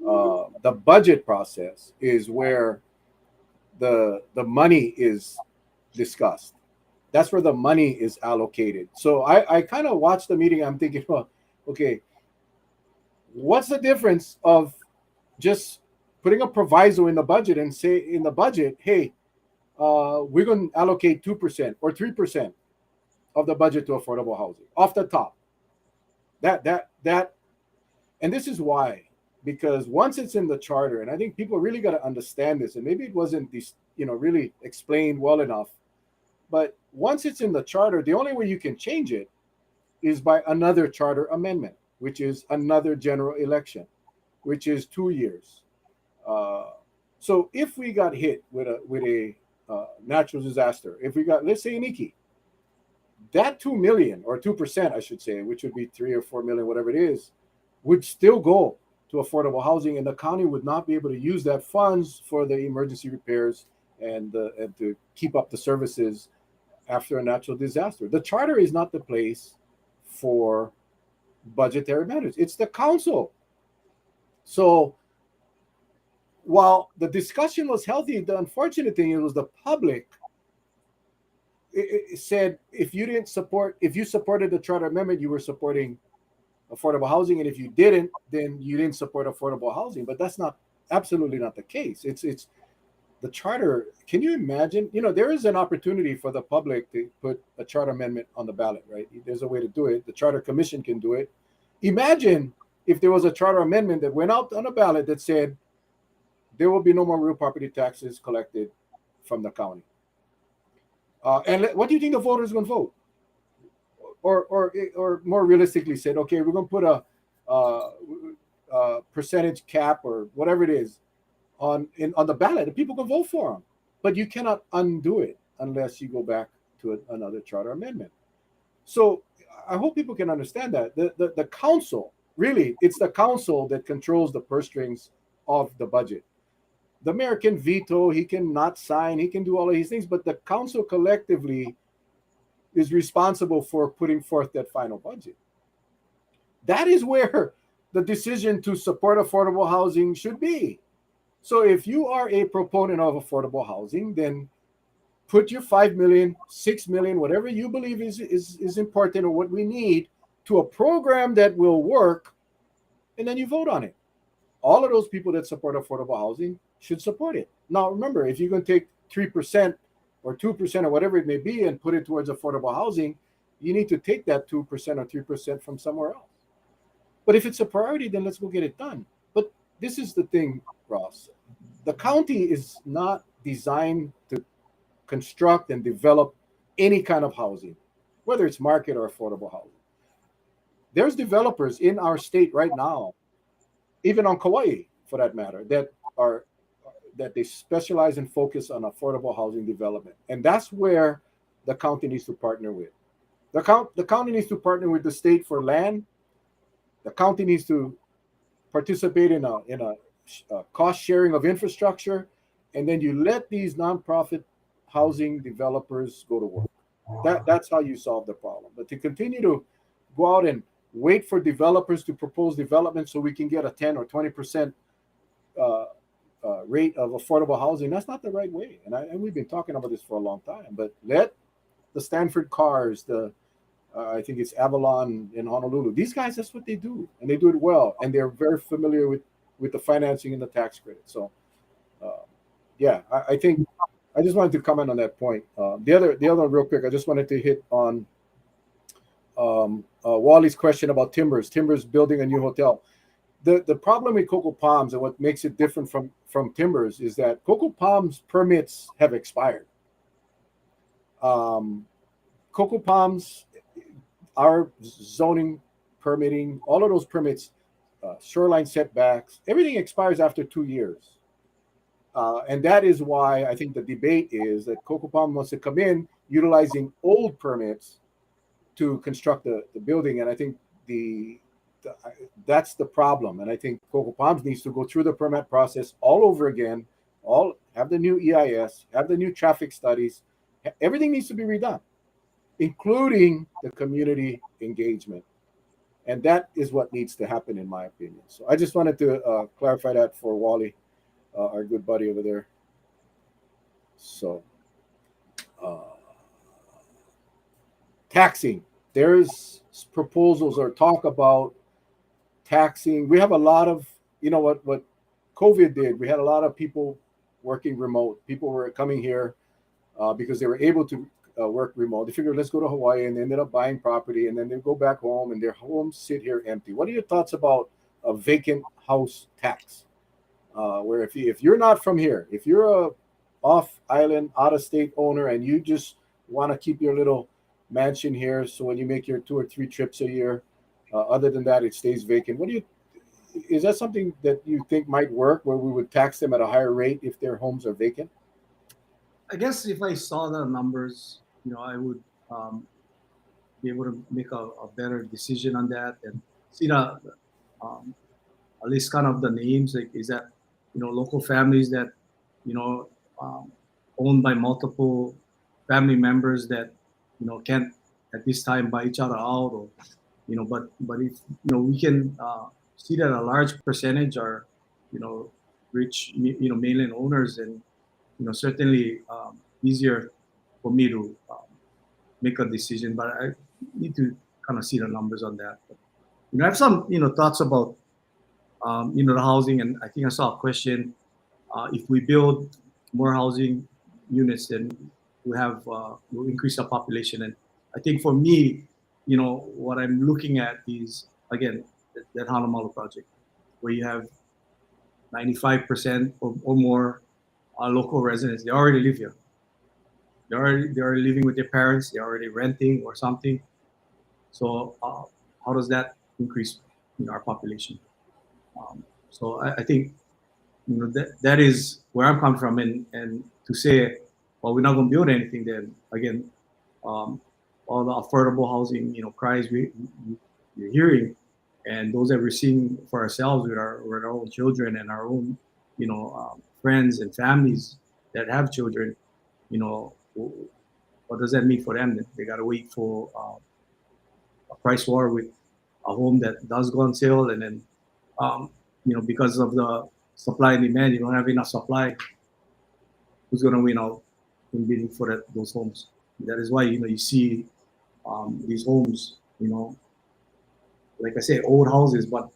The budget process is where the money is discussed. That's where the money is allocated. So I kind of watched the meeting. I'm thinking, well, okay, what's the difference of just putting a proviso in the budget and say in the budget, hey, we're going to allocate 2% or 3% of the budget to affordable housing off the top. That, and this is why, because once it's in the charter, and I think people really got to understand this, and maybe it wasn't this, really explained well enough, but once it's in the charter, the only way you can change it is by another charter amendment, which is another general election, which is 2 years. Uh, so if we got hit with a natural disaster, if we got, let's say, Nikki, that 2 million or 2%, I should say, which would be 3 or 4 million, whatever it is, would still go to affordable housing, and the county would not be able to use that funds for the emergency repairs and to keep up the services after a natural disaster. The charter is not the place for budgetary matters. It's the council. So while the discussion was healthy, the unfortunate thing, it was the public. It said if you supported the charter amendment, you were supporting affordable housing, and if you didn't, then you didn't support affordable housing. But that's not absolutely not the case. It's the charter. Can you imagine? There is an opportunity for the public to put a charter amendment on the ballot, right? There's a way to do it. The Charter Commission can do it. Imagine if there was a charter amendment that went out on a ballot that said there will be no more real property taxes collected from the county. And what do you think the voters are going to vote? Or more realistically said, okay, we're going to put a percentage cap or whatever it is on the ballot, and people can vote for them. But you cannot undo it unless you go back to another charter amendment. So I hope people can understand that the council, really, it's the council that controls the purse strings of the budget. The mayor can veto, he can not sign, he can do all of these things, but the council collectively is responsible for putting forth that final budget. That is where the decision to support affordable housing should be. So if you are a proponent of affordable housing, then put your 5 million, 6 million, whatever you believe is important or what we need to a program that will work, and then you vote on it. All of those people that support affordable housing should support it. Now, remember, if you're going to take 3% or 2% or whatever it may be and put it towards affordable housing, you need to take that 2% or 3% from somewhere else. But if it's a priority, then let's go get it done. But this is the thing, Ross. The county is not designed to construct and develop any kind of housing, whether it's market or affordable housing. There's developers in our state right now, even on Kauai for that matter, that they specialize and focus on affordable housing development. And that's where the county needs to partner with. The county needs to partner with the state for land. The county needs to participate in a cost sharing of infrastructure, and then you let these nonprofit housing developers go to work. That's how you solve the problem. But to continue to go out and wait for developers to propose development so we can get a 10 or 20% rate of affordable housing, that's not the right way. And we've been talking about this for a long time. But let the Stanford Cars, I think it's Avalon in Honolulu, these guys, that's what they do, and they do it well, and they're very familiar with the financing and the tax credit. So, yeah, I think I just wanted to comment on that point. The other real quick, I just wanted to hit on Wally's question about Timbers building a new hotel. the problem with cocoa palms and what makes it different from timbers is that cocoa palms permits have expired. Um, Cocoa palms, our zoning, permitting, all of those permits, shoreline setbacks, everything expires after 2 years. And that is why I think the debate is that Cocoa Palm wants to come in utilizing old permits to construct the building. And I think the that's the problem. And I think Cocoa Palms needs to go through the permit process all over again, all have the new EIS, have the new traffic studies. Everything needs to be redone, including the community engagement. And that is what needs to happen, in my opinion. So I just wanted to clarify that for Wally, our good buddy over there. So, uh, taxing. There's proposals or talk about taxing. We have a lot of, what COVID did. We had a lot of people working remote. People were coming here because they were able to work remote. They figured, let's go to Hawaii, and they ended up buying property, and then they go back home, and their homes sit here empty. What are your thoughts about a vacant house tax? Where if you're not from here, if you're a off island, out of state owner, and you just want to keep your little mansion here, so when you make your 2 or 3 trips a year, other than that, it stays vacant. Is that something that you think might work, where we would tax them at a higher rate if their homes are vacant? I guess if I saw the numbers, I would be able to make a better decision on that and see um, at least kind of the names. Like, is that local families that you know um, owned by multiple family members that can't at this time buy each other out, or but if we can see that a large percentage are you know rich mainland owners, and certainly easier for me to make a decision. But I need to kind of see the numbers on that. But, I have some thoughts about the housing, and I think I saw a question: if we build more housing units, then we'll increase the population. And I think for me, what I'm looking at is again that Hanamalu project, where you have 95% or more local residents. They already live here. They're already living with their parents. They're already renting or something. So how does that increase our population? So I think that is where I'm coming from, and to say, well, we're not going to build anything, then again, um, all the affordable housing cries we're hearing, and those that we're seeing for ourselves with our own children and our own friends and families that have children, you know what does that mean for them? They got to wait for a price war with a home that does go on sale, and then because of the supply and demand, you don't have enough supply. Who's going to win out in bidding for those homes? That is why you see these homes, like I say, old houses, but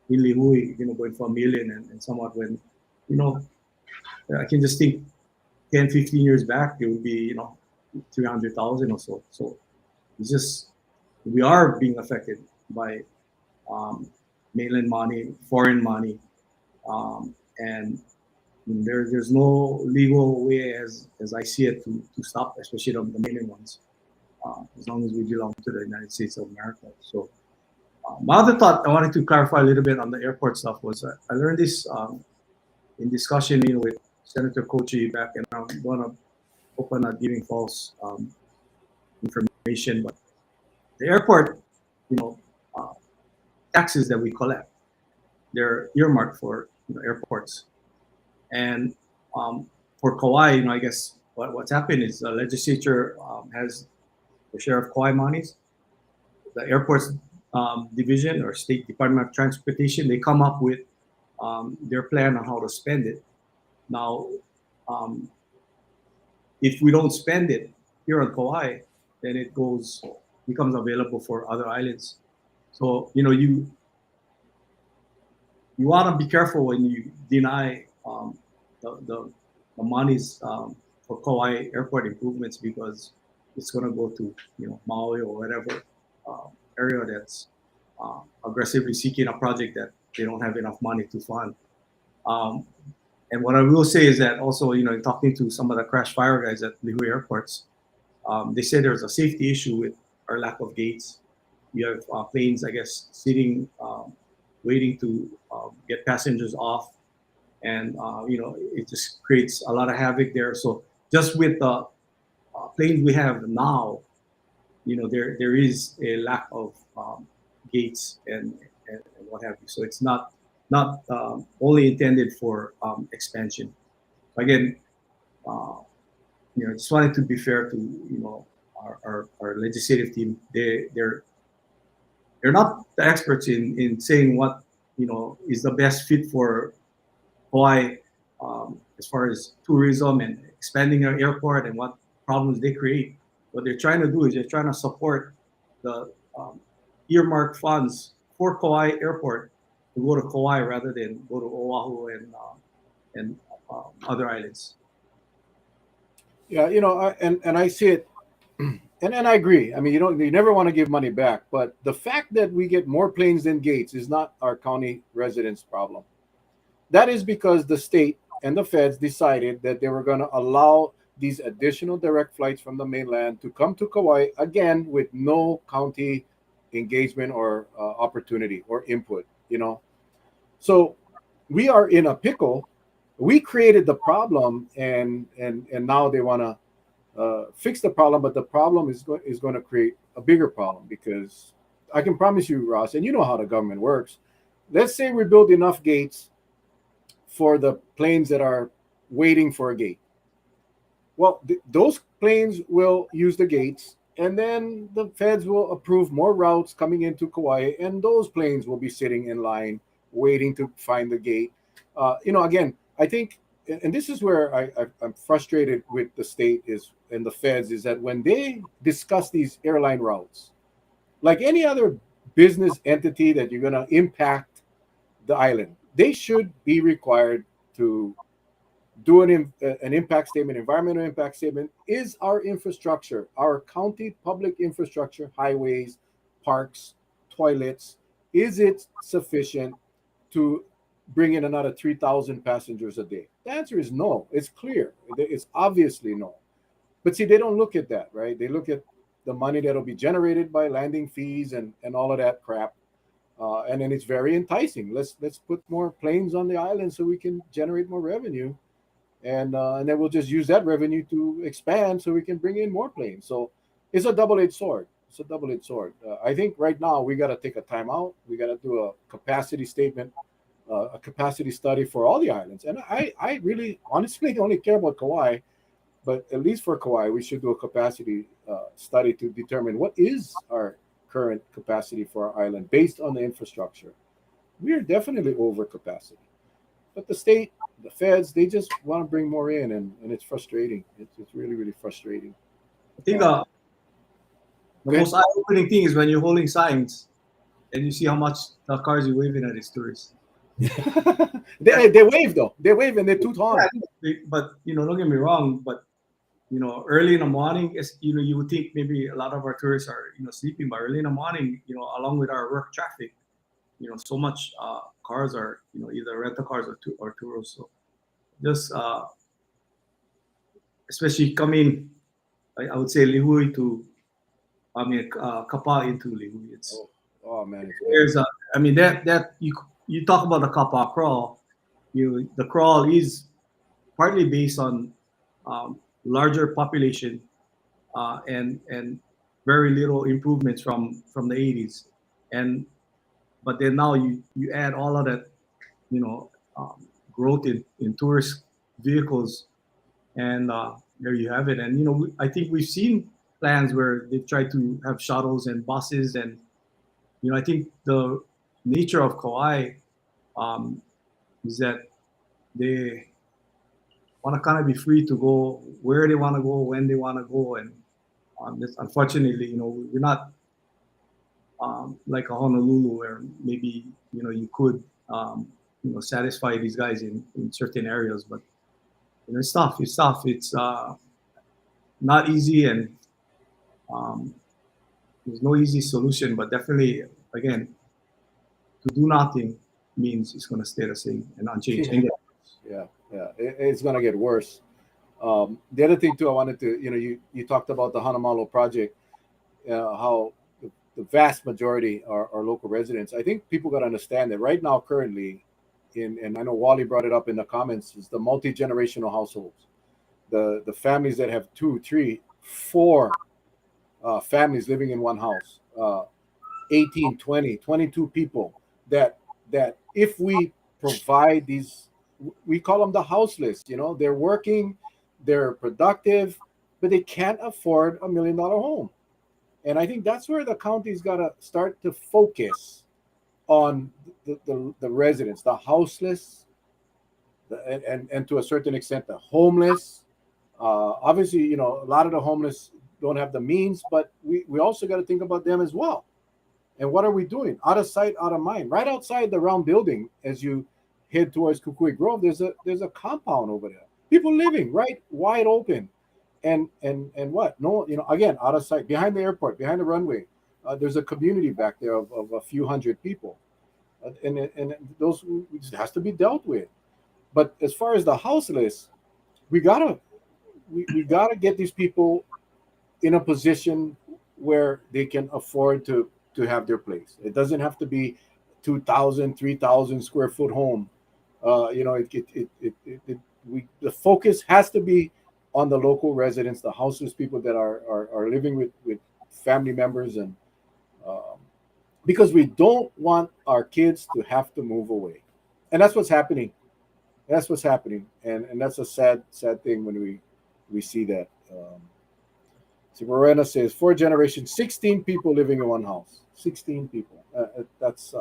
in Lihui, going for 1 million and somewhat, when you know I can just think 10, 15 years back, it would be 300,000 or so. So it's just we are being affected by um, mainland money, foreign money, and there's no legal way, as I see it, to stop, especially the mainland ones, as long as we belong to the United States of America. So my other thought I wanted to clarify a little bit on the airport stuff was I learned this in discussion with Senator Kochi back, and I don't want to open not giving false information, but the airport, you know, uh, taxes that we collect, they're earmarked for airports. And for Kauai, I guess what's happened is the legislature has the share of Kauai monies. The airports division or State Department of Transportation, they come up with their plan on how to spend it. Now, um, if we don't spend it here on Kauai, then it becomes available for other islands. So you want to be careful when you deny the monies for Kauai airport improvements, because it's going to go to Maui or whatever area that's aggressively seeking a project that they don't have enough money to fund. Um, and what I will say is that also, in talking to some of the crash fire guys at Lihui airports, they say there's a safety issue with our lack of gates. You have planes, I guess, sitting, waiting to get passengers off, and it just creates a lot of havoc there. So just with the planes we have now, there is a lack of gates and what have you. So it's not only intended for expansion. Again, uh, just wanted to be fair to our legislative team. They're not the experts in saying what is the best fit for Hawaii as far as tourism and expanding our airport and what problems they create. What they're trying to do is they're trying to support the earmarked funds for Kauai Airport to go to Kauai rather than go to Oahu and other islands. Yeah, and I see it, and I agree. I mean, you never want to give money back, but the fact that we get more planes than gates is not our county residents' problem. That is because the state and the feds decided that they were going to allow these additional direct flights from the mainland to come to Kauai again with no county engagement or opportunity or input. So we are in a pickle. We created the problem, and now they want to fix the problem, but the problem is going to create a bigger problem, because I can promise you, Ross, and you know how the government works. Let's say we build enough gates for the planes that are waiting for a gate. Well, those planes will use the gates, and then the feds will approve more routes coming into Kauai, and those planes will be sitting in line waiting to find the gate. Again, I think, and this is where I'm frustrated with the state is and the feds, is that when they discuss these airline routes, like any other business entity that you're going to impact the island, they should be required to do an impact statement, environmental impact statement. Is our infrastructure, our county public infrastructure, highways, parks, toilets, is it sufficient to bring in another 3,000 passengers a day? The answer is no. It's clear. It's obviously no. But see, they don't look at that, right? They look at the money that'll be generated by landing fees and all of that crap. And then it's very enticing. Let's put more planes on the island so we can generate more revenue, and then we'll just use that revenue to expand so we can bring in more planes. So it's a double-edged sword. It's a double-edged sword. I think right now we got to take a time out. We got to do a capacity statement, a capacity study for all the islands. And I really, honestly, only care about Kauai, but at least for Kauai, we should do a capacity study to determine what is our current capacity for our island based on the infrastructure. We are definitely over capacity. But the state, the feds, they just want to bring more in, and it's frustrating. It's really, really frustrating. I think the most eye-opening thing is when you're holding signs and you see how much the cars you're waving at is tourists. they wave though. They wave and they toot horn. Yeah, but don't get me wrong. But early in the morning, you would think maybe a lot of our tourists are sleeping, but early in the morning, along with our work traffic, so much cars are either rental cars or tours. So just especially coming, I would say Lihui to, Kapa into Lihui. It's oh man, there's that you talk about the Kapa crawl. The crawl is partly based on larger population and very little improvements from the 80s, but then now you add all of that growth in tourist vehicles, and there you have it. And I think we've seen plans where they've tried to have shuttles and buses, and I think the nature of Kauai is that they want to kind of be free to go where they want to go, when they want to go, and unfortunately, we're not like a Honolulu where maybe you could satisfy these guys in certain areas, but it's tough. It's tough. It's not easy, and there's no easy solution. But definitely, again, to do nothing means it's going to stay the same and unchanged. And Yeah, yeah, it's gonna get worse. The other thing too, I wanted to, you talked about the Hanamalo project, how the vast majority are local residents. I think people got to understand that right now, currently, and I know Wally brought it up in the comments, is the multi generational households, the families that have two, three, four families living in one house, 18, 20, 22 people that if we provide these, we call them the houseless, they're working, they're productive, but they can't afford $1 million home. And I think that's where the county's got to start to focus on the residents, the houseless, and to a certain extent the homeless. Obviously, a lot of the homeless don't have the means, but we also got to think about them as well. And what are we doing? Out of sight, out of mind. Right outside the round building, as you head towards Kukui Grove, there's a compound over there. People living right wide open, and what? No, again, out of sight, behind the airport, behind the runway. There's a community back there of a few hundred people, and those has to be dealt with. But as far as the houseless, we gotta we gotta get these people in a position where they can afford to have their place. It doesn't have to be 2,000, 3,000 square foot home. The focus has to be on the local residents, the houseless people that are living with family members, and um, because we don't want our kids to have to move away, and that's what's happening. That's what's happening, and that's a sad thing when we see that. So Morena says 4 generations, 16 people living in one house. 16 people. That's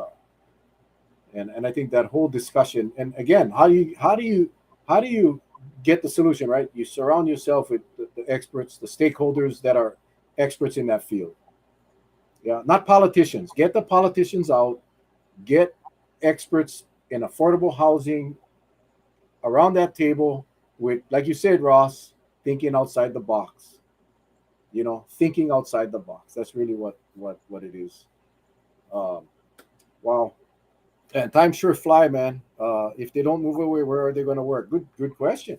and I think that whole discussion. And again, how do you get the solution right? You surround yourself with the experts, the stakeholders that are experts in that field. Yeah, not politicians. Get the politicians out. Get experts in affordable housing around that table with, like you said, Ross, thinking outside the box. Thinking outside the box. That's really what it is. Um, wow. And time sure fly, man. If they don't move away, where are they going to work? Good question.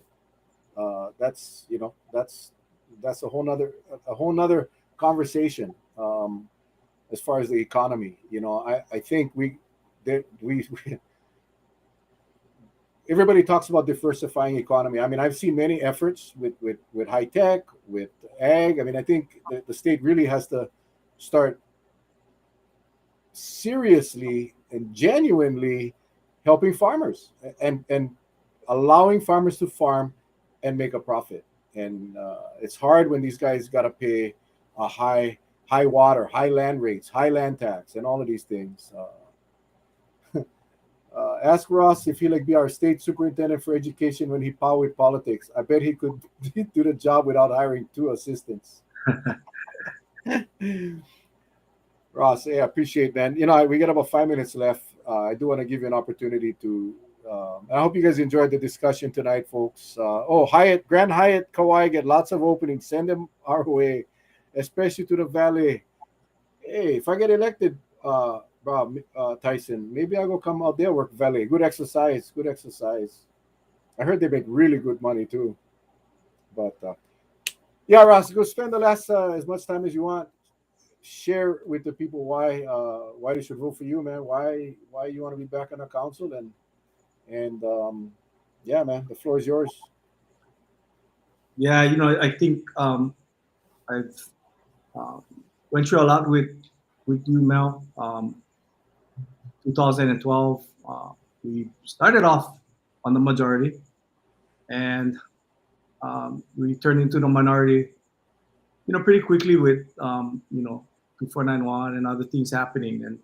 That's a whole nother conversation. As far as the economy, I think we everybody talks about diversifying economy. I mean, I've seen many efforts with high tech, with ag. I mean, I think the state really has to start seriously and genuinely helping farmers and allowing farmers to farm and make a profit. And it's hard when these guys got to pay a high water, high land rates, high land tax, and all of these things. Ask Ross if he like be our state superintendent for education when he power with politics. I bet he could do the job without hiring 2 assistants. Ross, yeah, appreciate, man. We got about 5 minutes left. I do want to give you an opportunity to. I hope you guys enjoyed the discussion tonight, folks. Hyatt, Grand Hyatt, Kauai get lots of openings. Send them our way, especially to the Valley. Hey, if I get elected, Tyson, maybe I'll go come out there work Valley. Good exercise. Good exercise. I heard they make really good money too. But yeah, Ross, go spend the last as much time as you want. Share with the people why they should vote for you, man. Why you want to be back on the council, and yeah, man, the floor is yours. yeah, I think I've uh, went through a lot with you, Mel. 2012, we started off on the majority, and we turned into the minority, pretty quickly with 2491 and other things happening. And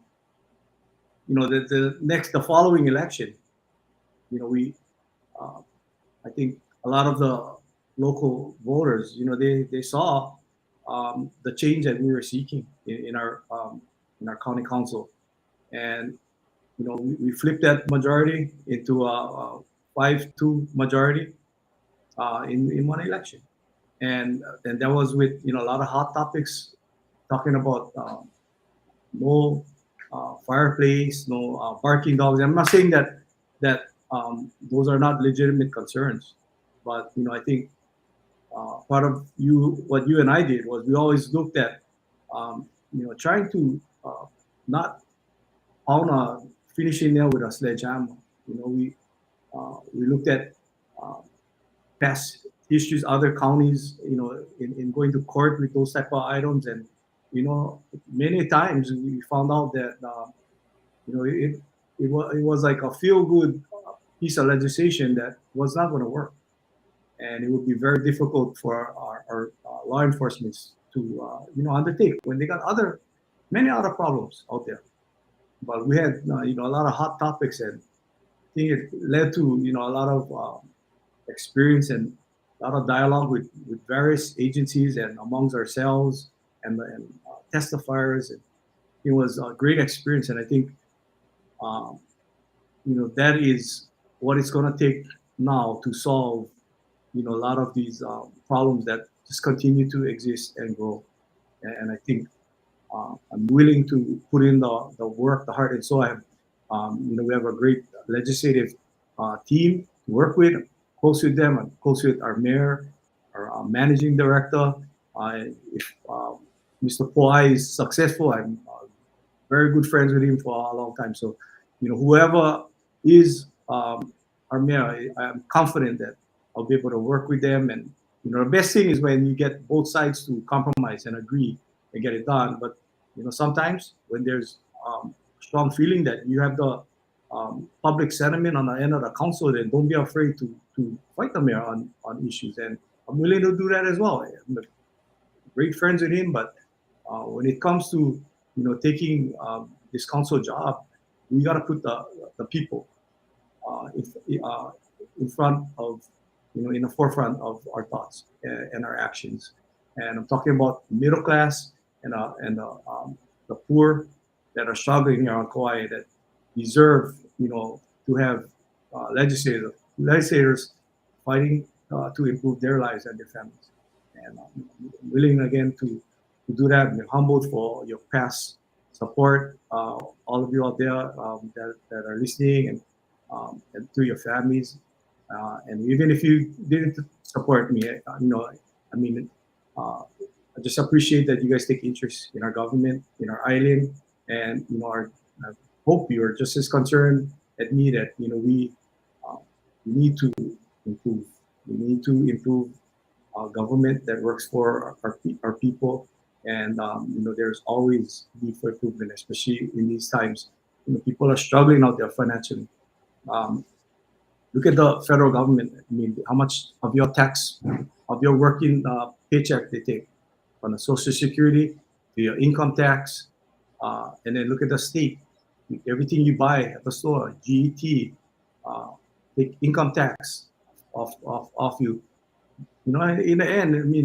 the following election, we uh, I think a lot of the local voters, they saw the change that we were seeking in our county council, and we flipped that majority into a 5-2 majority in one election, and that was with a lot of hot topics, talking about no fireplace, no barking dogs. I'm not saying that those are not legitimate concerns, but I think part of what you and I did was we always looked at trying to not pound a finishing nail with a sledgehammer. We looked at uh, past issues, other counties, in going to court with those type of items, and many times we found out that it was like a feel good piece of legislation that was not going to work, and it would be very difficult for our law enforcement to undertake when they got many other problems out there. But we had a lot of hot topics, and I think it led to a lot of experience and a lot of dialogue with various agencies and amongst ourselves and testifiers. And it was a great experience, and I think um, that is what it's going to take now to solve a lot of these problems that just continue to exist and grow. And I think I'm willing to put in the work, the heart and soul. We have a great legislative team to work with, close with them, and close with our mayor, our managing director. If Mr. Poai is successful, I'm very good friends with him for a long time. So, whoever is our mayor, I'm confident that I'll be able to work with them. And the best thing is when you get both sides to compromise and agree and get it done. But sometimes when there's strong feeling that you have the public sentiment on the end of the council, then don't be afraid to fight the mayor on issues. And I'm willing to do that as well. I'm great friends with him, but when it comes to taking this council job, we got to put the people in front of in the forefront of our thoughts and our actions. And I'm talking about middle class and the poor that are struggling here on Kauai that deserve to have legislators fighting to improve their lives and their families. And I'm willing again to do that. I'm humbled for your past support, all of you out there that are listening, and to your families. And even if you didn't support me, I mean, I just appreciate that you guys take interest in our government, in our island, and I hope you are just as concerned as me that uh, we need to improve. We need to improve government that works for our people, and there's always need for improvement, especially in these times. People are struggling out there financially. Um, Look at the federal government. I mean, how much of your tax, of your working paycheck they take on the Social Security, to your income tax, and then look at the state. Everything you buy at the store, GET, uh, take income tax off you. In the end, I mean,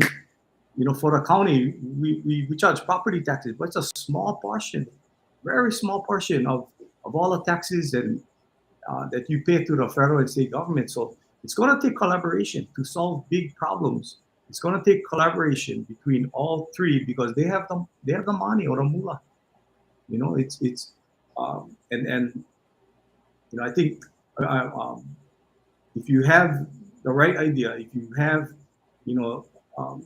for the county, we charge property taxes, but it's a small portion, very small portion of all the taxes and that you pay to the federal and state government. So it's going to take collaboration to solve big problems. It's going to take collaboration between all three because they have the money or the moolah. It's and I think if you have the right idea, if you have you know um,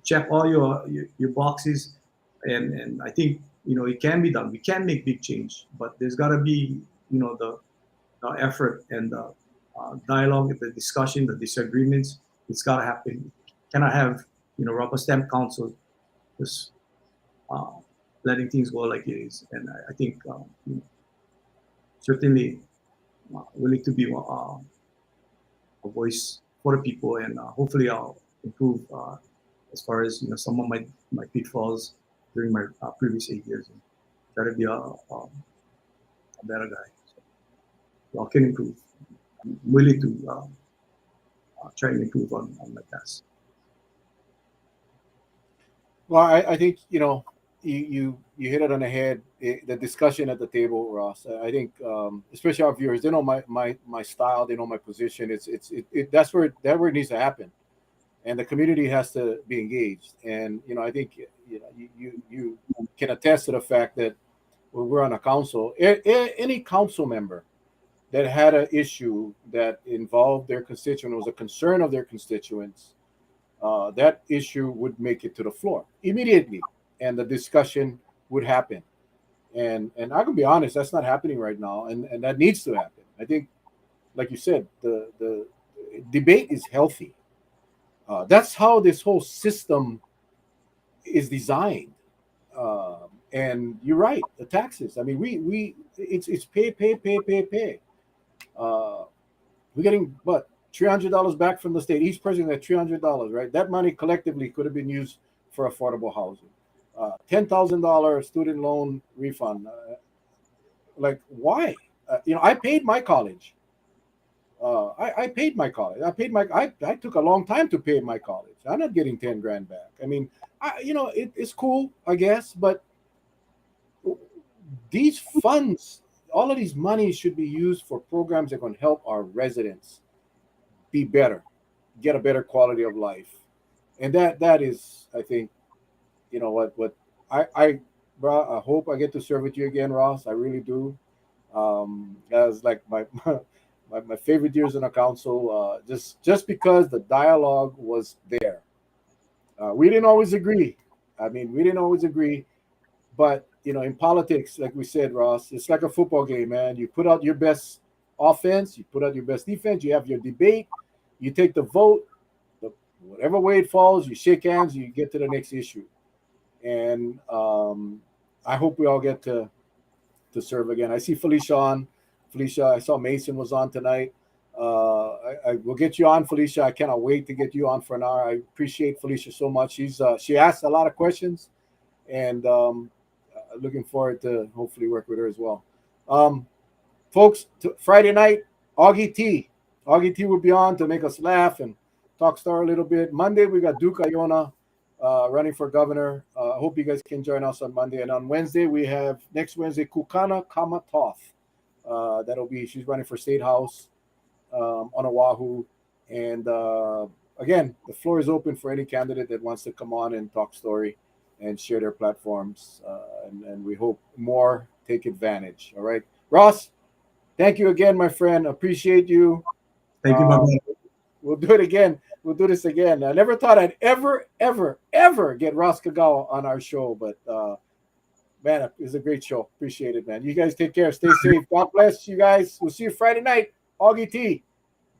check all your boxes, and I think it can be done. We can make big change, but there's got to be the effort and the dialogue, the discussion, the disagreements. It's got to happen. Cannot have rubber stamp council just uh, letting things go like it is. And I think certainly willing to be a voice for the people, and hopefully I'll improve as far as some of my pitfalls during my previous 8 years, and try to be a better guy. So I can improve. I'm willing to try and improve on my past. Well, I think you hit it on the head. The discussion at the table, Ross. I think, especially our viewers, they know my style. They know my position. That's where it needs to happen, and the community has to be engaged. And I think you can attest to the fact that we're on a council. Any council member that had an issue that involved their constituent, was a concern of their constituents, that issue would make it to the floor immediately, and the discussion would happen. And I can be honest, that's not happening right now, and that needs to happen. I think, like you said, the debate is healthy. That's how this whole system is designed. And you're right, the taxes. I mean, we it's pay. Uh, we're getting what, $300 back from the state. Each person got $300, right? That money collectively could have been used for affordable housing. $10,000 student loan refund. Like, why? I paid my college. I paid my college. I took a long time to pay my college. I'm not getting 10 grand back. I mean, it's cool, I guess, but these funds, all of these money should be used for programs that can help our residents be better, get a better quality of life. And that is, I think, what I bro, I hope I get to serve with you again, Ross. I really do. That was like my my favorite years in a council, just because the dialogue was there. We didn't always agree. I mean, we didn't always agree, but in politics, like we said, Ross, it's like a football game, man. You put out your best offense, you put out your best defense, you have your debate, you take the vote, whatever way it falls, you shake hands, you get to the next issue. And I hope we all get to serve again. I see Felicia on. Felicia, I saw Mason was on tonight. I will get you on, Felicia. I cannot wait to get you on for an hour. I appreciate Felicia so much. She asked a lot of questions, and looking forward to hopefully work with her as well. Folks, Friday night, Augie T. Augie T will be on to make us laugh and talk star a little bit. Monday, we got Duke Iona running for governor. I hope you guys can join us on Monday. And on Wednesday, we have next Wednesday, Kukana Kamatoth. She's running for State House on Oahu. And again, the floor is open for any candidate that wants to come on and talk story and share their platforms. And we hope more take advantage. All right. Ross, thank you again, my friend. Appreciate you. Thank you, my brother. We'll do it again. We'll do this again. I never thought I'd ever get Ross Kagawa on our show, but man, it was a great show. Appreciate it, man. You guys take care. Stay safe. God bless you guys. We'll see you Friday night. Augie T,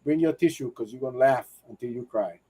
bring your tissue because you're going to laugh until you cry.